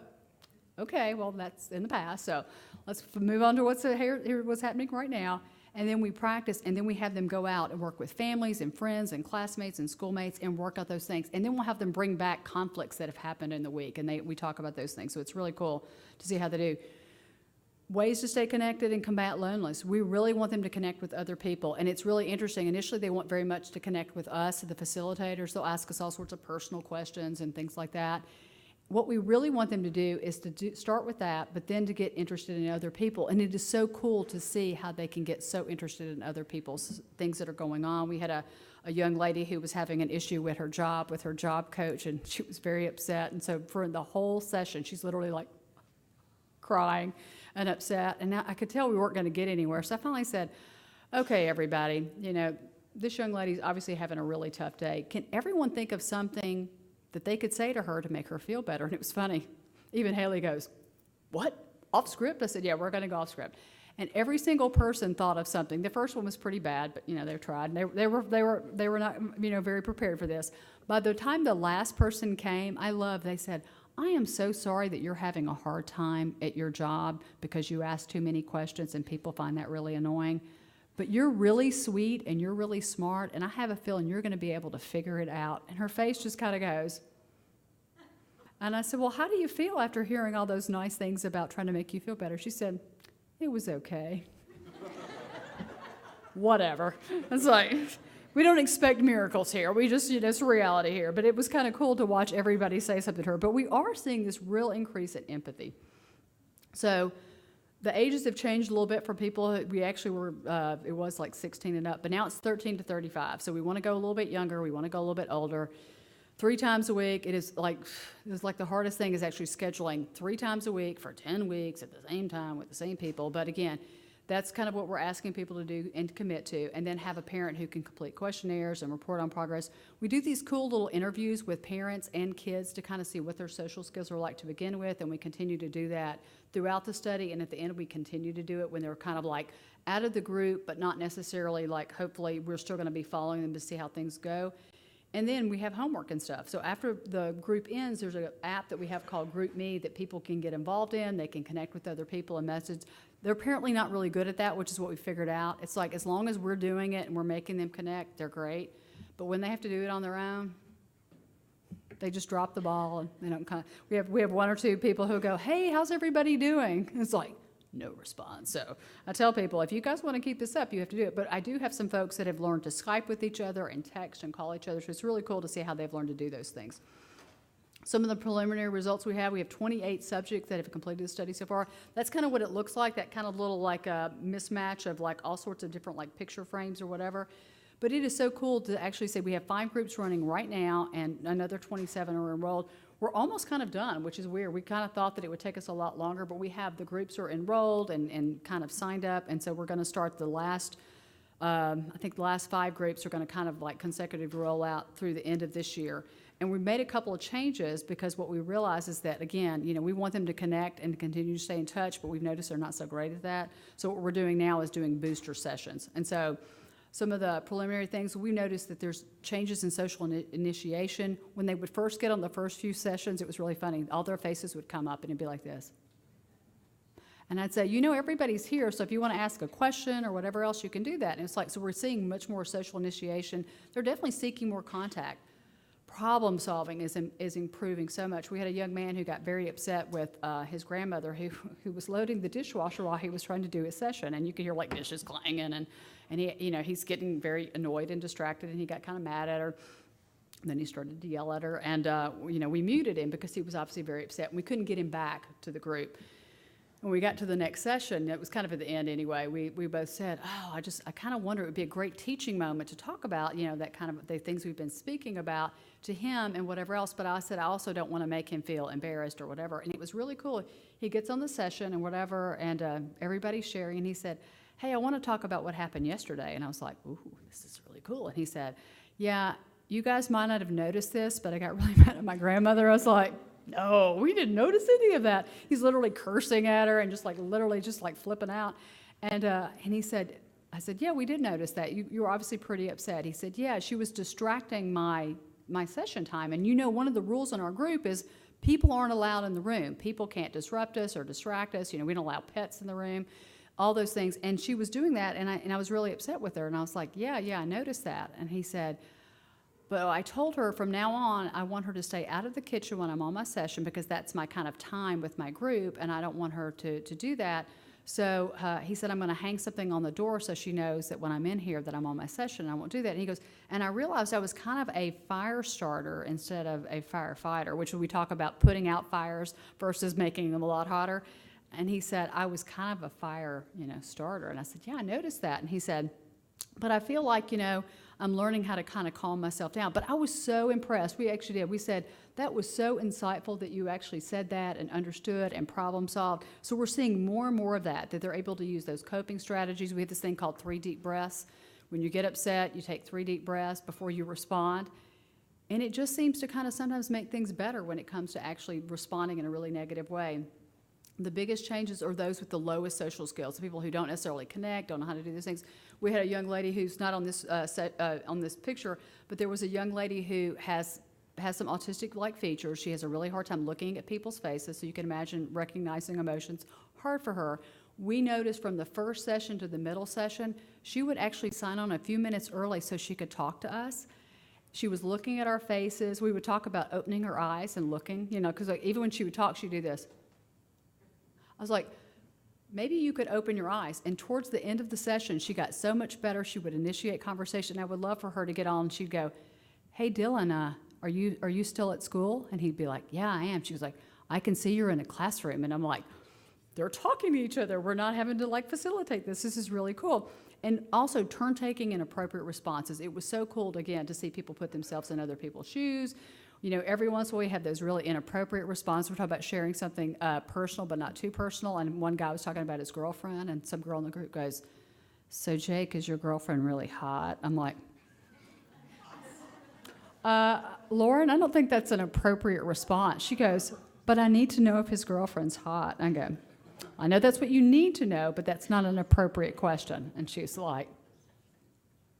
Okay, well, that's in the past, so let's move on to what's happening right now. And then we practice, and then we have them go out and work with families and friends and classmates and schoolmates and work out those things. And then we'll have them bring back conflicts that have happened in the week, and we talk about those things. So it's really cool to see how they do. Ways to stay connected and combat loneliness. We really want them to connect with other people, and it's really interesting. Initially, they want very much to connect with us, the facilitators. They'll ask us all sorts of personal questions and things like that. What we really want them to do is to start with that, but then to get interested in other people. And it is so cool to see how they can get so interested in other people's things that are going on. We had a young lady who was having an issue with her job coach, and she was very upset. And so for the whole session, she's literally like crying and upset. And I could tell we weren't going to get anywhere. So I finally said, okay, everybody, this young lady's obviously having a really tough day. Can everyone think of something that they could say to her to make her feel better? And it was funny. Even Haley goes, what? Off script? I said, yeah, we're going to go off script. And every single person thought of something. The first one was pretty bad, but they tried. And they were not very prepared for this. By the time the last person came, they said, I am so sorry that you're having a hard time at your job because you asked too many questions and people find that really annoying. But you're really sweet and you're really smart, and I have a feeling you're going to be able to figure it out. And her face just kind of goes. And I said, well, how do you feel after hearing all those nice things about trying to make you feel better? She said, it was okay. Whatever. It's like, we don't expect miracles here. We just, it's reality here. But it was kind of cool to watch everybody say something to her. But we are seeing this real increase in empathy. So the ages have changed a little bit for people. We actually were, it was like 16 and up, but now it's 13 to 35. So we want to go a little bit younger. We want to go a little bit older. 3 times a week, it's like the hardest thing is actually scheduling 3 times a week for 10 weeks at the same time with the same people. But again, that's kind of what we're asking people to do and commit to, and then have a parent who can complete questionnaires and report on progress. We do these cool little interviews with parents and kids to kind of see what their social skills are like to begin with, and we continue to do that throughout the study, and at the end we continue to do it when they're kind of like out of the group, but not necessarily like, hopefully we're still going to be following them to see how things go. And then we have homework and stuff. So after the group ends, there's an app that we have called GroupMe that people can get involved in. They can connect with other people and message. They're apparently not really good at that, which is what we figured out. It's like as long as we're doing it and we're making them connect, they're great. But when they have to do it on their own, they just drop the ball and they don't we have 1 or 2 people who go, hey, how's everybody doing? It's like, no response. So I tell people, if you guys want to keep this up, you have to do it. But I do have some folks that have learned to Skype with each other and text and call each other. So it's really cool to see how they've learned to do those things. Some of the preliminary results we have 28 subjects that have completed the study so far. That's kind of what it looks like, that kind of little like a mismatch of like all sorts of different like picture frames or whatever. But it is so cool to actually say we have 5 groups running right now and another 27 are enrolled. We're almost kind of done, which is weird. We kind of thought that it would take us a lot longer, but we have the groups are enrolled and kind of signed up, and so we're going to start the last, I think the last 5 groups are going to kind of like consecutive roll out through the end of this year. And we made a couple of changes because what we realized is that, again, we want them to connect and to continue to stay in touch, but we've noticed they're not so great at that. So what we're doing now is doing booster sessions. And so some of the preliminary things, we noticed that there's changes in social initiation. When they would first get on the first few sessions, it was really funny. All their faces would come up and it'd be like this. And I'd say, everybody's here, so if you want to ask a question or whatever else, you can do that. And it's like, so we're seeing much more social initiation. They're definitely seeking more contact. Problem solving is improving so much. We had a young man who got very upset with his grandmother who was loading the dishwasher while he was trying to do his session, and you could hear like dishes clanging, and he he's getting very annoyed and distracted, and he got kind of mad at her. And then he started to yell at her, and we muted him because he was obviously very upset, and we couldn't get him back to the group. When we got to the next session, it was kind of at the end anyway, we both said, I kind of wonder it would be a great teaching moment to talk about, that kind of the things we've been speaking about to him and whatever else. But I said, I also don't want to make him feel embarrassed or whatever. And it was really cool. He gets on the session and whatever, and everybody's sharing. And he said, hey, I want to talk about what happened yesterday. And I was like, ooh, this is really cool. And he said, yeah, you guys might not have noticed this, but I got really mad at my grandmother. I was like, no, we didn't notice any of that. He's literally cursing at her and just like literally just like flipping out. And he said, I said, yeah, we did notice that. You were obviously pretty upset. He said, yeah, she was distracting my session time. And one of the rules in our group is people aren't allowed in the room. People can't disrupt us or distract us. We don't allow pets in the room, all those things. And she was doing that, and I was really upset with her. And I was like, yeah, I noticed that. And he said, but I told her from now on, I want her to stay out of the kitchen when I'm on my session because that's my kind of time with my group, and I don't want her to do that. So he said, I'm going to hang something on the door so she knows that when I'm in here that I'm on my session, and I won't do that. And he goes, and I realized I was kind of a fire starter instead of a firefighter, which we talk about putting out fires versus making them a lot hotter. And he said, I was kind of a fire, starter. And I said, yeah, I noticed that. And he said, but I feel like, I'm learning how to kind of calm myself down. But I was so impressed. We actually did. We said, that was so insightful that you actually said that and understood and problem solved. So we're seeing more and more of that they're able to use those coping strategies. We have this thing called 3 deep breaths. When you get upset, you take 3 deep breaths before you respond. And it just seems to kind of sometimes make things better when it comes to actually responding in a really negative way. The biggest changes are those with the lowest social skills, the people who don't necessarily connect, don't know how to do these things. We had a young lady who's not on this on this picture, but there was a young lady who has some autistic-like features. She has a really hard time looking at people's faces, so you can imagine recognizing emotions, hard for her. We noticed from the first session to the middle session, she would actually sign on a few minutes early so she could talk to us. She was looking at our faces. We would talk about opening her eyes and looking, you know, because like, even when she would talk, she'd do this. I was like, maybe you could open your eyes. And towards the end of the session, she got so much better. She would initiate conversation. I would love for her to get on. She'd go, hey, Dylan, are you still at school? And he'd be like, yeah, I am. She was like, I can see you're in a classroom. And I'm like, they're talking to each other. We're not having to like facilitate this. This is really cool. And also turn taking and appropriate responses. It was so cool, again, to see people put themselves in other people's shoes. You know, every once in a while we have those really inappropriate responses. We're talking about sharing something personal but not too personal. And one guy was talking about his girlfriend, and some girl in the group goes, so Jake, is your girlfriend really hot? I'm like, Lauren, I don't think that's an appropriate response. She goes, but I need to know if his girlfriend's hot. I go, I know that's what you need to know, but that's not an appropriate question. And she's like,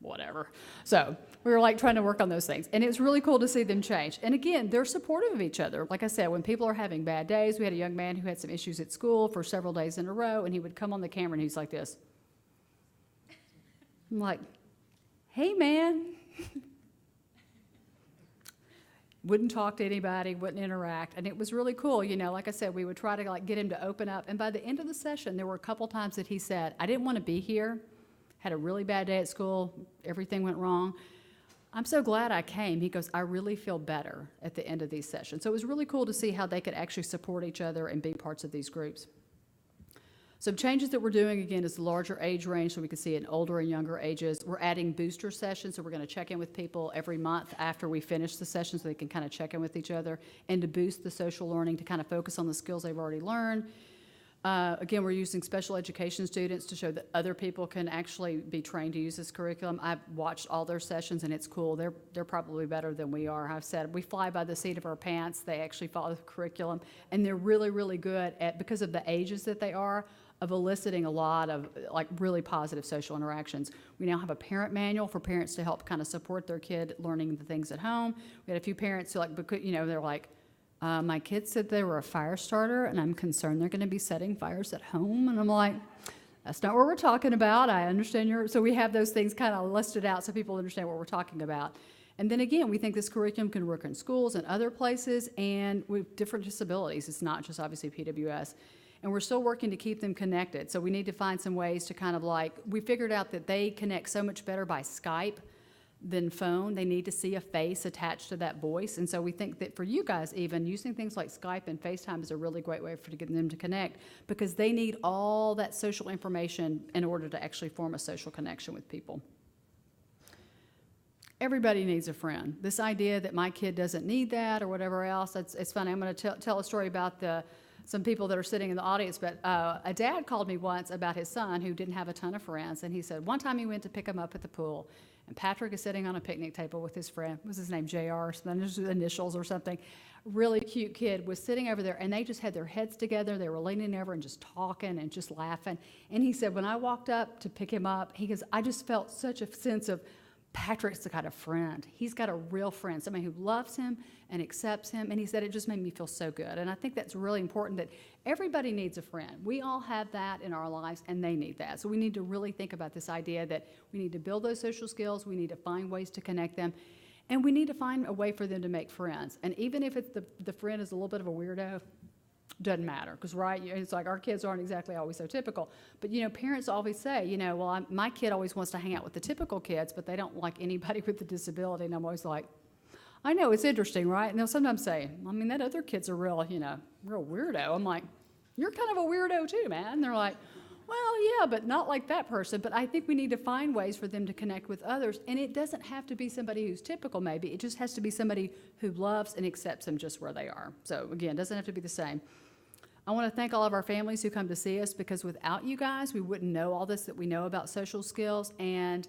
whatever. So we were like trying to work on those things. And it was really cool to see them change. And again, they're supportive of each other. Like I said, when people are having bad days, we had a young man who had some issues at school for several days in a row, and he would come on the camera and he's like this. I'm like, hey, man. Wouldn't talk to anybody, wouldn't interact, and it was really cool. You know, like I said, we would try to like get him to open up, and by the end of the session, there were a couple times that he said, I didn't want to be here, had a really bad day at school, everything went wrong. I'm so glad I came. He goes, I really feel better at the end of these sessions. So it was really cool to see how they could actually support each other and be parts of these groups. Some changes that we're doing, again, is the larger age range, so we can see in older and younger ages. We're adding booster sessions, so we're going to check in with people every month after we finish the session so they can kind of check in with each other and to boost the social learning, to kind of focus on the skills they've already learned. Again, we're using special education students to show that other people can actually be trained to use this curriculum. I've watched all their sessions, and it's cool. They're probably better than we are. I've said we fly by the seat of our pants. They actually follow the curriculum, and they're really, really good at, because of the ages that they are, of eliciting a lot of like really positive social interactions. We now have a parent manual for parents to help kind of support their kid learning the things at home. We had a few parents who, like, you know, they're like, my kids said they were a fire starter, and I'm concerned they're going to be setting fires at home. And I'm like, that's not what we're talking about. I understand so we have those things kind of listed out so people understand what we're talking about. And then again, we think this curriculum can work in schools and other places and with different disabilities. It's not just obviously PWS. And we're still working to keep them connected. So we need to find some ways to kind of like, we figured out that they connect so much better by Skype than phone. They need to see a face attached to that voice. And so we think that for you guys even, using things like Skype and FaceTime is a really great way to get them to connect, because they need all that social information in order to actually form a social connection with people. Everybody needs a friend. This idea that my kid doesn't need that or whatever else, it's funny. I'm going to tell a story about some people that are sitting in the audience, but a dad called me once about his son who didn't have a ton of friends, and he said one time he went to pick him up at the pool, and Patrick is sitting on a picnic table with his friend, was his name JR, initials or something, really cute kid, was sitting over there, and they just had their heads together, they were leaning over and just talking and just laughing, and he said, when I walked up to pick him up, he goes, I just felt such a sense of, Patrick's the kind of friend. He's got a real friend, somebody who loves him and accepts him. And he said, it just made me feel so good. And I think that's really important, that everybody needs a friend. We all have that in our lives, and they need that. So we need to really think about this idea that we need to build those social skills. We need to find ways to connect them. And we need to find a way for them to make friends. And even if it's the friend is a little bit of a weirdo, doesn't matter, because right, it's like our kids aren't exactly always so typical. But you know, parents always say, you know, well, my kid always wants to hang out with the typical kids, but they don't like anybody with a disability. And I'm always like, I know, it's interesting, right? And they'll sometimes say, I mean, that other kid's a real, you know, real weirdo. I'm like, you're kind of a weirdo too, man. And they're like, well, yeah, but not like that person. But I think we need to find ways for them to connect with others. And it doesn't have to be somebody who's typical, maybe. It just has to be somebody who loves and accepts them just where they are. So again, it doesn't have to be the same. I want to thank all of our families who come to see us, because without you guys, we wouldn't know all this that we know about social skills. And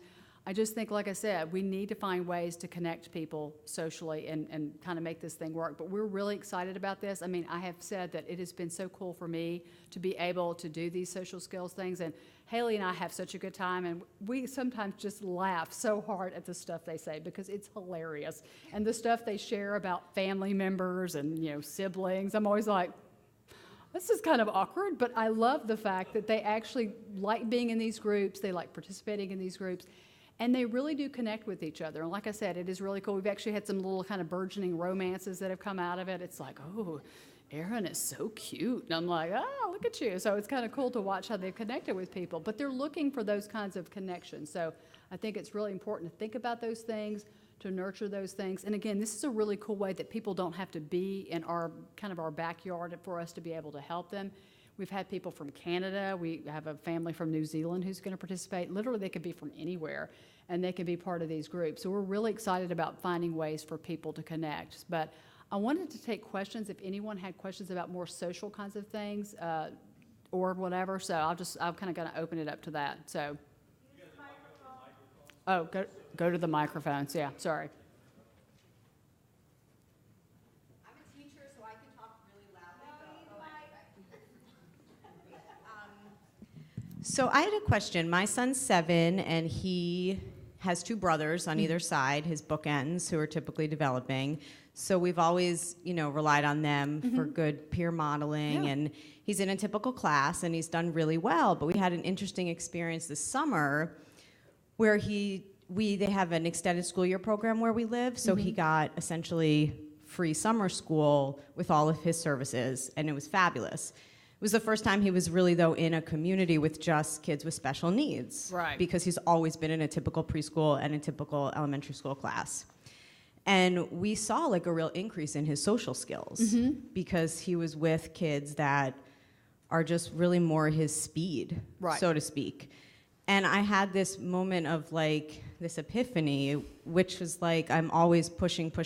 I just think, like I said, we need to find ways to connect people socially and kind of make this thing work. But we're really excited about this. I mean, I have said that it has been so cool for me to be able to do these social skills things. And Haley and I have such a good time, and we sometimes just laugh so hard at the stuff they say because it's hilarious. And the stuff they share about family members and, you know, siblings, I'm always like, this is kind of awkward, but I love the fact that they actually like being in these groups, they like participating in these groups, and they really do connect with each other. And like I said, it is really cool. We've actually had some little kind of burgeoning romances that have come out of it. It's like, oh, Aaron is so cute. And I'm like, oh, look at you. So it's kind of cool to watch how they've connected with people. But they're looking for those kinds of connections. So I think it's really important to think about those things, to nurture those things. And again, this is a really cool way that people don't have to be in our kind of our backyard for us to be able to help them. We've had people from Canada. We have a family from New Zealand who's going to participate. Literally, they could be from anywhere, and they can be part of these groups. So we're really excited about finding ways for people to connect. But I wanted to take questions if anyone had questions about more social kinds of things or whatever. So I'm kind of going to open it up to that. So, oh, go to the microphones. Yeah, sorry. So I had a question. My son's 7, and he has 2 brothers on either side, his bookends, who are typically developing. So we've always, relied on them for good peer modeling. Yeah. And he's in a typical class, and he's done really well. But we had an interesting experience this summer where they have an extended school year program where we live. So he got essentially free summer school with all of his services, and it was fabulous. It was the first time he was really, though, in a community with just kids with special needs. Right. Because he's always been in a typical preschool and a typical elementary school class. And we saw like a real increase in his social skills because he was with kids that are just really more his speed, Right. so to speak. And I had this moment of like this epiphany, which was like I'm always pushing for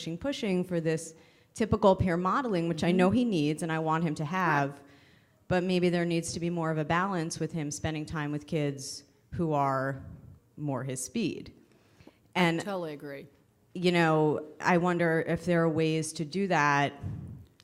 this typical peer modeling, which I know he needs and I want him to have. Right. But maybe there needs to be more of a balance with him spending time with kids who are more his speed. And I totally agree. I wonder if there are ways to do that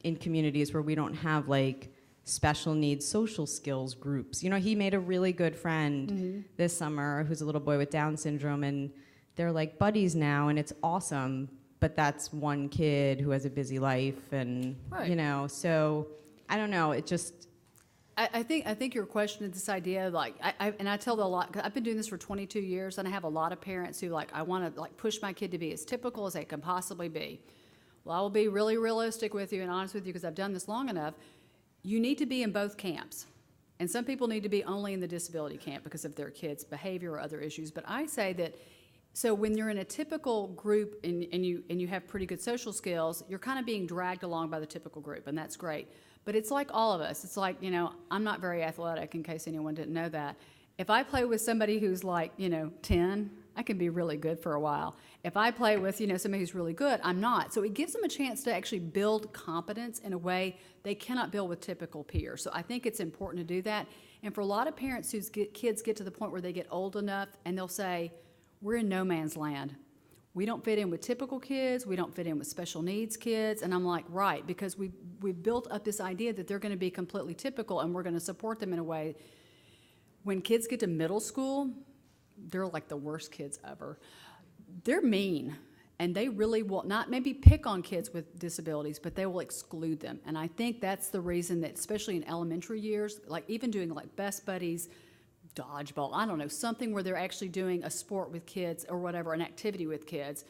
in communities where we don't have like special needs social skills groups. He made a really good friend this summer who's a little boy with Down syndrome, and they're like buddies now, and it's awesome. But that's one kid who has a busy life, and right. So I don't know. It just. I think your question is this idea, like, I tell a lot, 'cause I've been doing this for 22 years, and I have a lot of parents who, like, I want to, like, push my kid to be as typical as they can possibly be. Well, I will be really realistic with you and honest with you because I've done this long enough. You need to be in both camps. And some people need to be only in the disability camp because of their kids' behavior or other issues. But I say that, so when you're in a typical group and you have pretty good social skills, you're kind of being dragged along by the typical group, and that's great. But it's like all of us. It's like, I'm not very athletic, in case anyone didn't know that. If I play with somebody who's like, 10, I can be really good for a while. If I play with, somebody who's really good, I'm not. So it gives them a chance to actually build competence in a way they cannot build with typical peers. So I think it's important to do that. And for a lot of parents whose kids get to the point where they get old enough and they'll say, we're in no man's land. We don't fit in with typical kids. We don't fit in with special needs kids. And I'm like, right, because we've built up this idea that they're going to be completely typical and we're going to support them in a way. When kids get to middle school, they're like the worst kids ever. They're mean, and they really will not maybe pick on kids with disabilities, but they will exclude them. And I think that's the reason that, especially in elementary years, like even doing like Best Buddies, dodgeball, I don't know, something where they're actually doing a sport with kids or whatever, an activity with kids.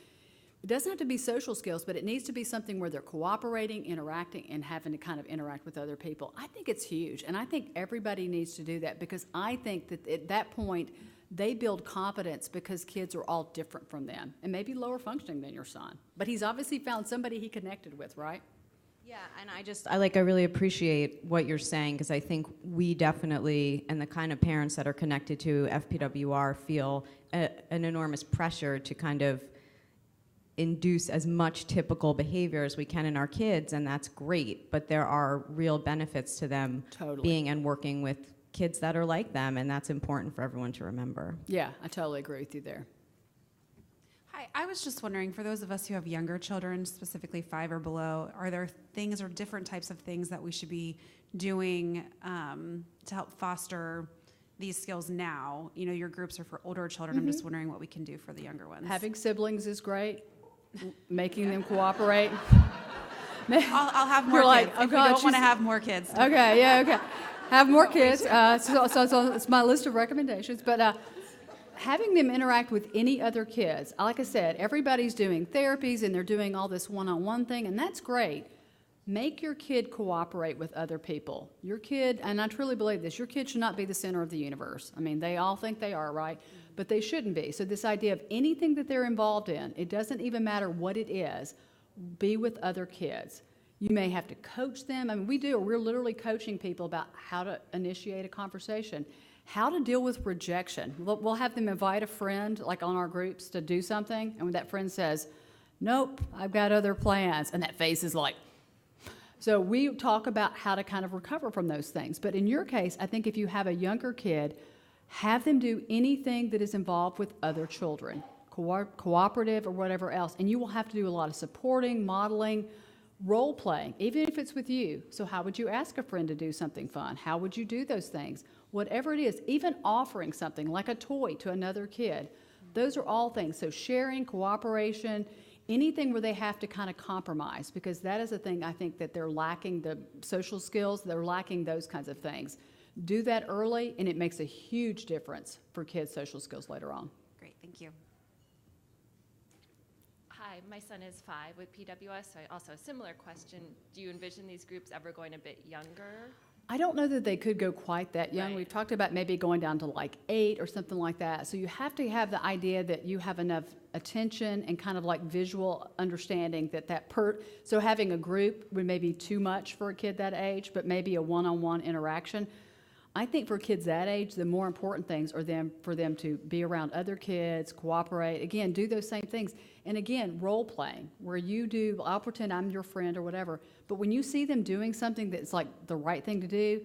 It doesn't have to be social skills, but it needs to be something where they're cooperating, interacting, and having to kind of interact with other people. I think it's huge, and I think everybody needs to do that because I think that at that point, they build competence because kids are all different from them and maybe lower functioning than your son. But he's obviously found somebody he connected with, right? Yeah, and I really appreciate what you're saying because I think we definitely, and the kind of parents that are connected to FPWR feel an enormous pressure to kind of induce as much typical behavior as we can in our kids, and that's great, but there are real benefits to them being and working with kids that are like them, and that's important for everyone to remember. Yeah, I totally agree with you there. I was just wondering, for those of us who have younger children, specifically 5 or below, are there things or different types of things that we should be doing to help foster these skills now? You know, your groups are for older children. I'm just wondering what we can do for the younger ones. Having siblings is great. Making them cooperate. I'll have more You're like, kids. oh If we God, don't want to she's- have more kids. Okay, yeah, okay. Have more kids. So it's my list of recommendations. But having them interact with any other kids, like I said, everybody's doing therapies and they're doing all this one-on-one thing, and that's great. Make your kid cooperate with other people. Your kid, and I truly believe this, your kid should not be the center of the universe. I mean, they all think they are, right? But they shouldn't be. So this idea of anything that they're involved in, it doesn't even matter what it is, be with other kids. You may have to coach them. I mean, we're literally coaching people about how to initiate a conversation, how to deal with rejection. We'll have them invite a friend, like on our groups, to do something, and when that friend says, nope, I've got other plans, and that face is like, so we talk about how to kind of recover from those things. But in your case, I think if you have a younger kid, have them do anything that is involved with other children, cooperative or whatever else, and you will have to do a lot of supporting, modeling, role playing, even if it's with you. So how would you ask a friend to do something fun? How would you do those things? Whatever it is, even offering something like a toy to another kid, those are all things. So sharing, cooperation, anything where they have to kind of compromise, because that is a thing I think that they're lacking, the social skills, they're lacking those kinds of things. Do that early, and it makes a huge difference for kids' social skills later on. Great, thank you. Hi, my son is 5 with PWS, so I also a similar question. Do you envision these groups ever going a bit younger? I don't know that they could go quite that young. Right. We've talked about maybe going down to like 8 or something like that. So you have to have the idea that you have enough attention and kind of like visual understanding so having a group would maybe be too much for a kid that age, but maybe a one-on-one interaction. I think for kids that age, the more important things are for them to be around other kids, cooperate, again, do those same things. And again, role playing, where I'll pretend I'm your friend or whatever, but when you see them doing something that's like the right thing to do,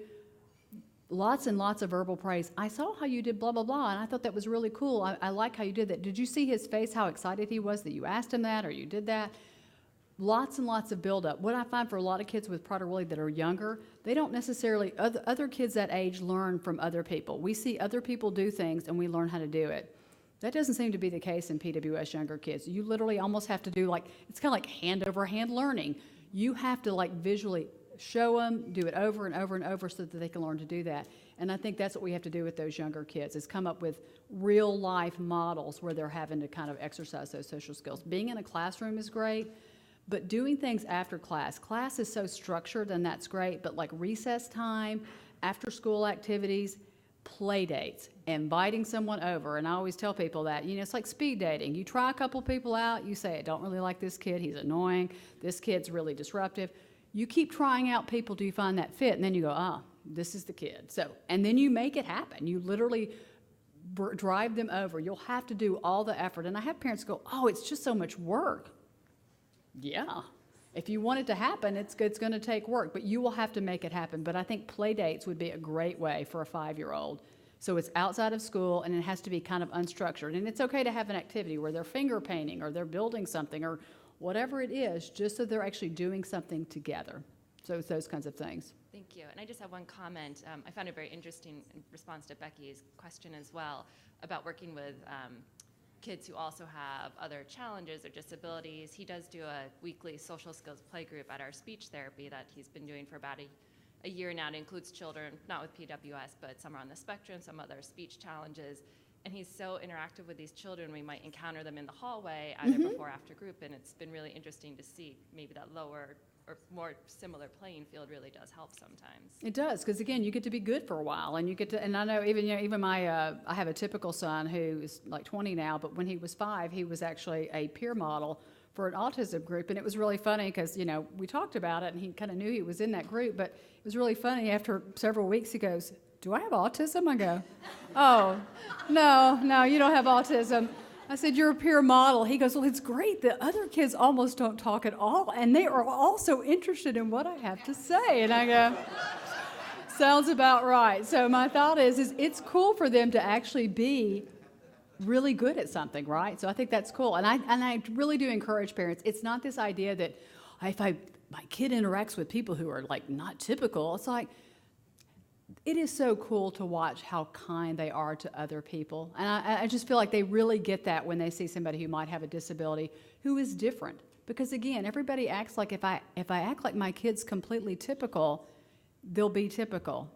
lots and lots of verbal praise. I saw how you did blah, blah, blah, and I thought that was really cool. I like how you did that. Did you see his face, how excited he was that you asked him that or you did that? Lots and lots of buildup. What I find for a lot of kids with Prader-Willi that are younger, they don't necessarily, other kids that age learn from other people. We see other people do things and we learn how to do it. That doesn't seem to be the case in PWS younger kids. You literally almost have to do it's kind of like hand over hand learning. You have to visually show them, do it over and over and over so that they can learn to do that. And I think that's what we have to do with those younger kids, is come up with real life models where they're having to kind of exercise those social skills. Being in a classroom is great. But doing things after class is so structured, and that's great, but like recess time, after school activities, play dates, inviting someone over, and I always tell people that, it's like speed dating. You try a couple people out, you say, I don't really like this kid, he's annoying, this kid's really disruptive. You keep trying out people till you find that fit, and then you go, this is the kid. So, and then you make it happen. You literally drive them over. You'll have to do all the effort, and I have parents go, it's just so much work. Yeah. If you want it to happen, it's going to take work, but you will have to make it happen. But I think play dates would be a great way for a 5-year-old. So it's outside of school, and it has to be kind of unstructured. And it's okay to have an activity where they're finger painting or they're building something or whatever it is, just so they're actually doing something together. So it's those kinds of things. Thank you. And I just have one comment. I found it very interesting in response to Becky's question as well about working with kids who also have other challenges or disabilities. He does do a weekly social skills play group at our speech therapy that he's been doing for about a year now. It includes children, not with PWS, but some are on the spectrum, some other speech challenges. And he's so interactive with these children. We might encounter them in the hallway, either before or after group, and it's been really interesting to see maybe that lower or more similar playing field really does help sometimes. It does, because again, you get to be good for a while, and you get to. And I know even my I have a typical son who is like 20 now, but when he was 5, he was actually a peer model for an autism group, and it was really funny because we talked about it, and he kind of knew he was in that group, but it was really funny. After several weeks, he goes, "Do I have autism?" I go, "Oh, no, you don't have autism." I said, "You're a peer model." He goes, "Well, it's great. The other kids almost don't talk at all, and they are also interested in what I have to say." And I go, "Sounds about right." So my thought is it's cool for them to actually be really good at something, right? So I think that's cool. And I really do encourage parents. It's not this idea that if my kid interacts with people who are like not typical, it's like, it is so cool to watch how kind they are to other people. And I just feel like they really get that when they see somebody who might have a disability who is different. Because again, everybody acts like if I act like my kid's completely typical, they'll be typical.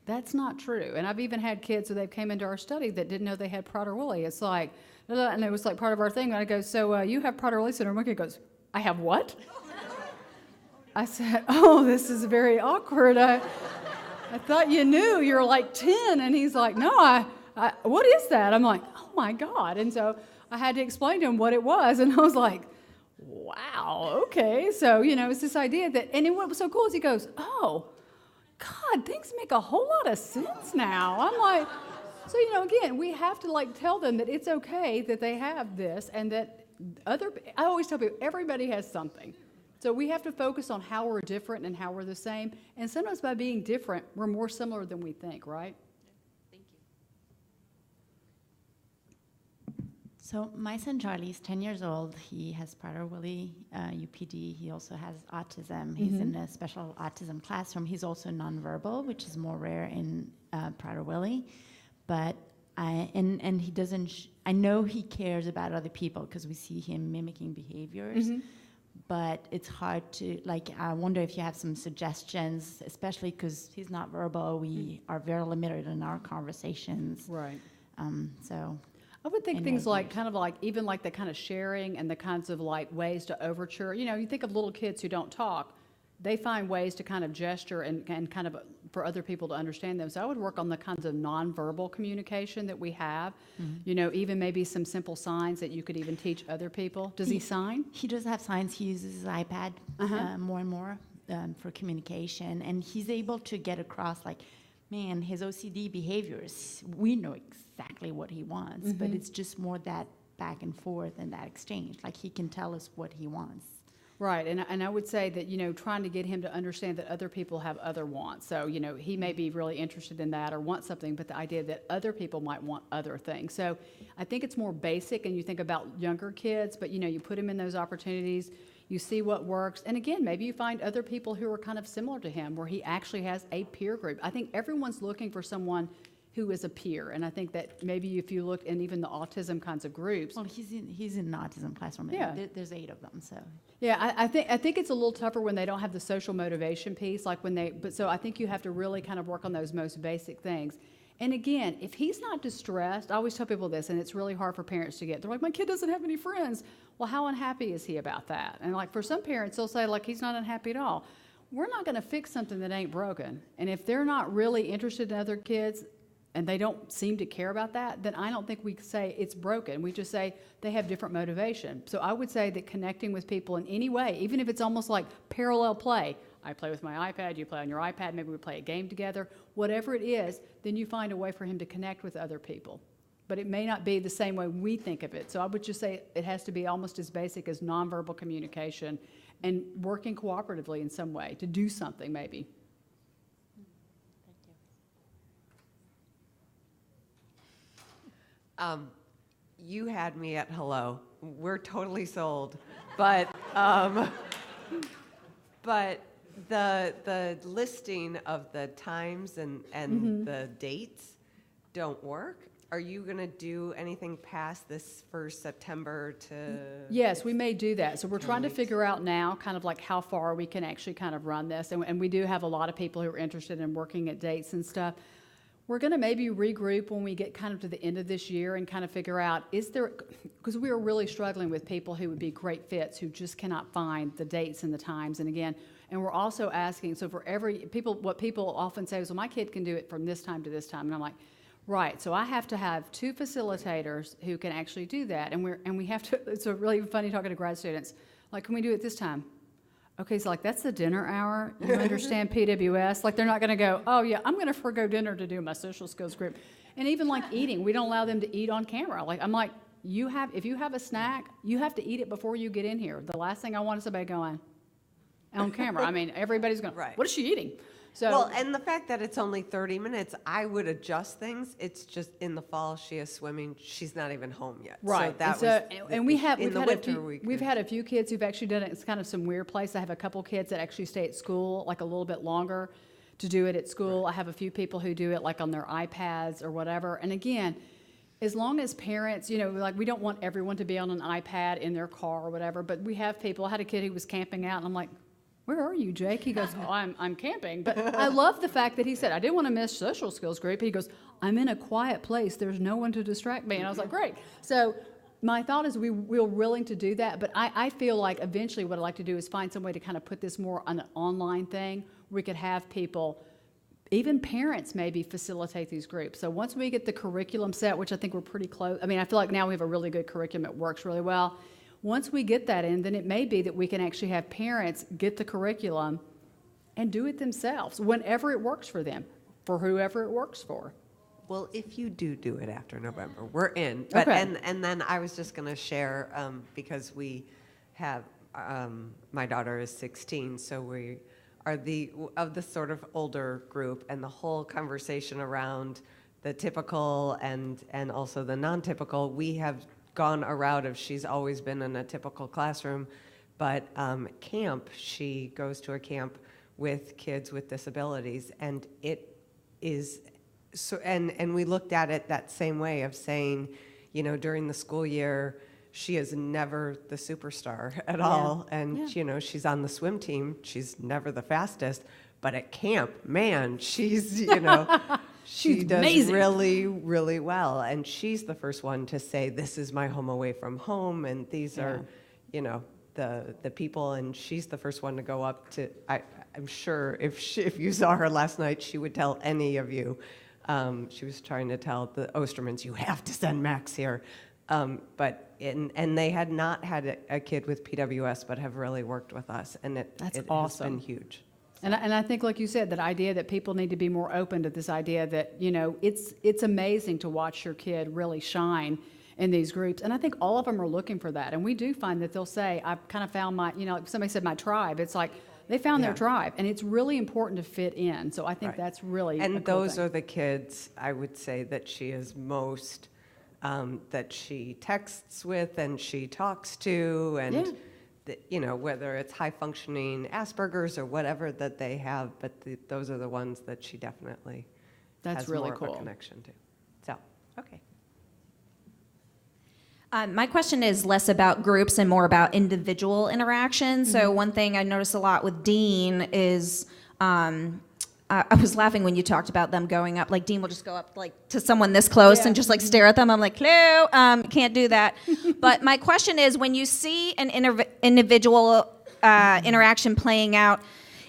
That's not true. And I've even had kids who they came into our study that didn't know they had Prader-Willi. It's like, and it was like part of our thing. And I go, so you have Prader-Willi syndrome. My kid goes, I have what? I said, oh, this is very awkward. I thought you knew. You're like 10. And he's like, no, I what is that? I'm like, oh, my God. And so I had to explain to him what it was. And I was like, wow, okay. So, it's this idea that, and what was so cool is he goes, oh, God, things make a whole lot of sense now. I'm like, so, again, we have to like tell them that it's okay that they have this and that I always tell people, everybody has something. So we have to focus on how we're different and how we're the same. And sometimes by being different, we're more similar than we think, right? Thank you. So my son Charlie is 10 years old. He has Prader-Willi, UPD. He also has autism. He's in a special autism classroom. He's also nonverbal, which is more rare in Prader-Willi. But and he doesn't. I know he cares about other people because we see him mimicking behaviors. But it's hard to, I wonder if you have some suggestions, especially because he's not verbal. We are very limited in our conversations. Right. So I would think things like even like the kind of sharing and the kinds of like ways to overture. You think of little kids who don't talk. They find ways to kind of gesture and kind of for other people to understand them. So I would work on the kinds of nonverbal communication that we have. Even maybe some simple signs that you could even teach other people. Does he sign? He does have signs. He uses his iPad more and more for communication. And he's able to get across his OCD behaviors. We know exactly what he wants, but it's just more that back and forth and that exchange. Like he can tell us what he wants. Right, and I would say that, trying to get him to understand that other people have other wants. So, he may be really interested in that or want something, but the idea that other people might want other things. So I think it's more basic, and you think about younger kids, but, you put him in those opportunities, you see what works. And again, maybe you find other people who are kind of similar to him, where he actually has a peer group. I think everyone's looking for someone who is a peer, and I think that maybe if you look in even the autism kinds of groups. Well, he's in an autism classroom. Yeah. There's 8 of them, so. Yeah, I think it's a little tougher when they don't have the social motivation piece, so I think you have to really kind of work on those most basic things. And again, if he's not distressed, I always tell people this, and it's really hard for parents to get. They're like, my kid doesn't have any friends. Well, how unhappy is he about that? And for some parents, they'll say he's not unhappy at all. We're not going to fix something that ain't broken. And if they're not really interested in other kids, and they don't seem to care about that, then I don't think we say it's broken. We just say they have different motivation. So I would say that connecting with people in any way, even if it's almost like parallel play, I play with my iPad, you play on your iPad, maybe we play a game together, whatever it is, then you find a way for him to connect with other people. But it may not be the same way we think of it. So I would just say it has to be almost as basic as nonverbal communication and working cooperatively in some way to do something maybe. You had me at hello. We're totally sold, but the listing of the times and the dates don't work. Are you going to do anything past this first September to? Yes, we may do that. So we're trying to figure out now kind of how far we can actually kind of run this. And we do have a lot of people who are interested in working at dates and stuff. We're going to maybe regroup when we get kind of to the end of this year and kind of figure out, because we are really struggling with people who would be great fits who just cannot find the dates and the times. And again, and we're also asking, so for what people often say is, well, my kid can do it from this time to this time. And I'm like, right, so I have to have 2 facilitators who can actually do that. And we have to, it's really funny talking to grad students, can we do it this time? Okay, so that's the dinner hour. You understand PWS? They're not going to go, oh yeah, I'm going to forgo dinner to do my social skills group. And even eating, we don't allow them to eat on camera. I'm like, if you have a snack, you have to eat it before you get in here. The last thing I want is somebody going on camera. I mean, everybody's going, right. What is she eating? So, Well, and the fact that it's only 30 minutes, I would adjust things. It's just in the fall, she is swimming. She's not even home yet. right. So that and, so, was and we have, in we've the had a winter few, we we've could- had a few kids who've actually done it. It's kind of some weird place. I have a couple kids that actually stay at school like a little bit longer to do it at school. I have a few people who do it like on their iPads or whatever. And again, as long as parents, you know, like we don't want everyone to be on an iPad in their car or whatever, but we have people. I had a kid who was camping out, and I'm like, where are you, Jake? He goes, oh, I'm camping. But I love the fact that he said, I didn't want to miss social skills group. He goes, I'm in a quiet place. There's no one to distract me. And I was like, great. So my thought is we're willing to do that. But I feel like eventually what I'd like to do is find some way to kind of put this more on an online thing where we could have people, even parents maybe, facilitate these groups. So once we get the curriculum set, which I think we're pretty close. I mean, I feel like now we have a really good curriculum. It works really well. Once we get that in, then it may be that we can actually have parents get the curriculum and do it themselves whenever it works for them, for whoever it works for. Well, if you do it after November, we're in. But Okay. and then I was just going to share because we have my daughter is 16, so we are of the sort of older group, and the whole conversation around the typical and also the non-typical. We have gone a route of she's always been in a typical classroom, but camp, she goes to a camp with kids with disabilities, and it is so, and we looked at it that same way of saying, you know, during the school year, she is never the superstar at all, and you know, she's on the swim team, she's never the fastest, but at camp, man, she's, you know, she does amazing. really, really well. And she's the first one to say, this is my home away from home. And these are, you know, the people. And she's the first one to go up to, I'm sure if you saw her last night, she would tell any of you. She was trying to tell the Ostermans, you have to send Max here. And they had not had a kid with PWS, but have really worked with us. And it awesome. has been huge. And I think, like you said, that idea that people need to be more open to this idea that, you know, it's amazing to watch your kid really shine in these groups. And I think all of them are looking for that. And we do find that they'll say, I've kind of found my, you know, if somebody said my tribe, it's like they found their tribe. And it's really important to fit in. So I think that's really And a cool those thing. are the kids, I would say, that she is most, that she texts with and she talks to, and you know, whether it's high-functioning Asperger's or whatever that they have, but those are the ones that she definitely has really more cool. of a connection to. So, okay. My question is less about groups and more about individual interactions. So one thing I notice a lot with Dean is I was laughing when you talked about them going up. Like Dean will just go up like to someone this close and just like stare at them. I'm like, hello, can't do that. But my question is, when you see an individual interaction playing out,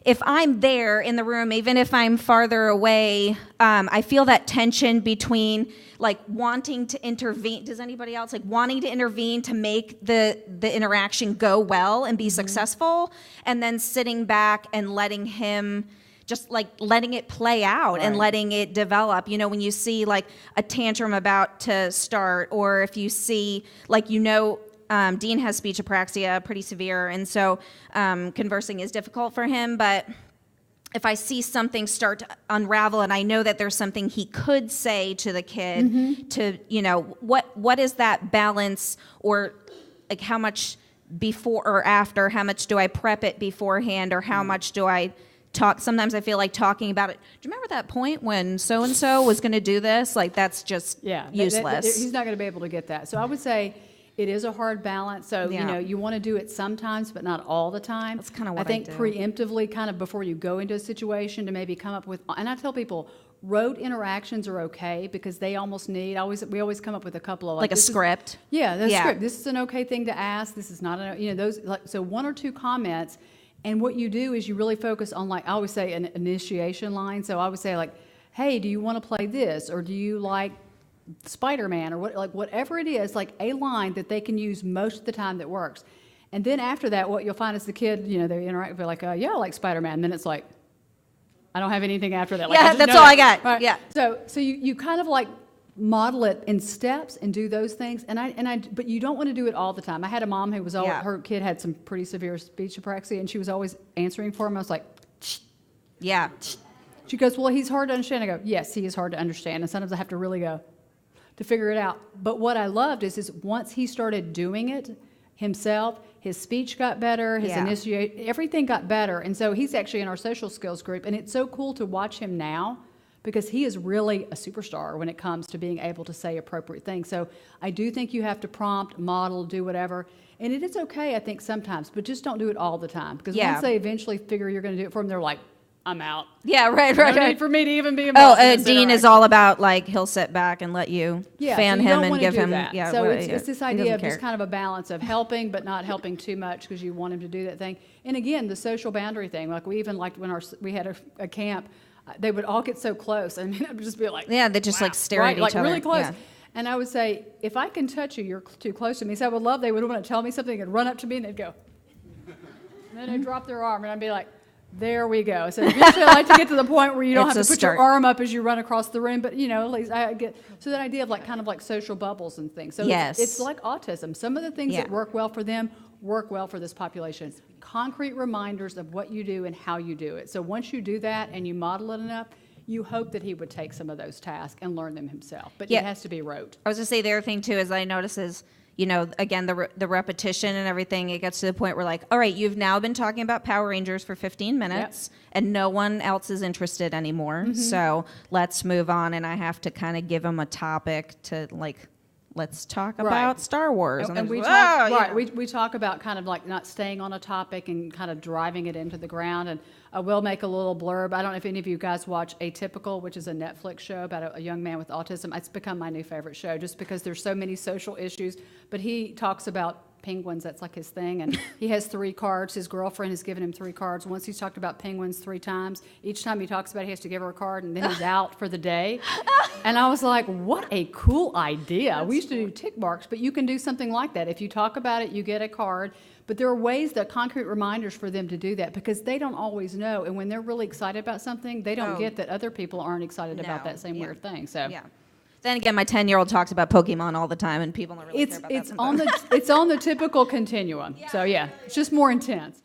if I'm there in the room, even if I'm farther away, I feel that tension between like wanting to intervene. Does anybody else like wanting to intervene to make the interaction go well and be successful, and then sitting back and letting him just like letting it play out and letting it develop. You know, when you see like a tantrum about to start, or if you see like, you know, Dean has speech apraxia, pretty severe, and so conversing is difficult for him. But if I see something start to unravel and I know that there's something he could say to the kid to, you know, what is that balance, or like how much before or after, how much do I prep it beforehand, or how much do I talk? Sometimes I feel like talking about it. Do you remember that point when so-and-so was going to do this? Like, that's just useless. He's not going to be able to get that. So I would say it is a hard balance. So, you know, you want to do it sometimes, but not all the time. That's kind of what I think do. preemptively, kind of before you go into a situation, to maybe come up with, and I tell people, rote interactions are okay because they almost need, we always come up with a couple of like a this is- script. the script. This is an okay thing to ask. This is not, you know, those, like, so one or two comments. And what you do is you really focus on, like, I always say an initiation line. So I would say, like, hey, do you want to play this? Or do you like Spider-Man? Or what, like, whatever it is, like a line that they can use most of the time that works. And then after that, what you'll find is the kid, you know, they interact with, like, yeah, I like Spider-Man. And then it's like, I don't have anything after that. Like, Yeah, I just that's know all that. I got. Right? Yeah. So you kind of like model it in steps and do those things. But you don't want to do it all the time. I had a mom who was always, her kid had some pretty severe speech apraxia, and she was always answering for him. I was like, Yeah. She goes, well, he's hard to understand. I go, yes, he is hard to understand. And sometimes I have to really go to figure it out. But what I loved is once he started doing it himself, his speech got better, his everything got better. And so he's actually in our social skills group. And it's so cool to watch him now because he is really a superstar when it comes to being able to say appropriate things. So I do think you have to prompt, model, do whatever. And it is okay, I think, sometimes, but just don't do it all the time. Because once they eventually figure you're going to do it for them, they're like, I'm out. Yeah, right. No need for me to even be involved. Oh, Dean is all about like he'll sit back and let you fan so you him don't and wanna give do him. that. Yeah, so well, it's this he idea doesn't of just care. kind of a balance of helping but not helping too much because you want him to do that thing. And again, the social boundary thing. Like we even liked when we had a camp, they would all get so close. I mean, it would just be like, Yeah, they just like stare at each like other. really close. Yeah. And I would say, if I can touch you, you're too close to me. So I would love they would want to tell me something and run up to me and they'd go, and then they'd drop their arm and I'd be like, there we go. So eventually I like to get to the point where you don't It's have a to put start. your arm up as you run across the room, but at least I get, so that idea of like kind of like social bubbles and things. So it's like autism. Some of the things that work well for them work well for this population. Concrete reminders of what you do and how you do it. So once you do that and you model it enough, you hope that he would take some of those tasks and learn them himself. But it has to be rote. I was going to say the other thing too is I notice is, again, the repetition and everything, it gets to the point where like, all right, you've now been talking about Power Rangers for 15 minutes and no one else is interested anymore. So let's move on. And I have to kind of give them a topic to like, let's talk about Star Wars. And we talk, we talk about kind of like not staying on a topic and kind of driving it into the ground. And I will make a little blurb. I don't know if any of you guys watch Atypical, which is a Netflix show about a young man with autism. It's become my new favorite show just because there's so many social issues. But he talks about penguins. That's like his thing. And he has 3 cards. His girlfriend has given him 3 cards. Once he's talked about penguins 3 times. Each time he talks about it, he has to give her a card, and then he's out for the day. And I was like, what a cool idea. We used to do tick marks, but you can do something like that. If you talk about it, you get a card. But there are ways, that concrete reminders for them to do that because they don't always know. And when they're really excited about something, they don't get that other people aren't excited about that same weird thing. So Then again, my 10-year-old talks about Pokemon all the time, and people don't really care about that. It's on the typical continuum. So it's just more intense.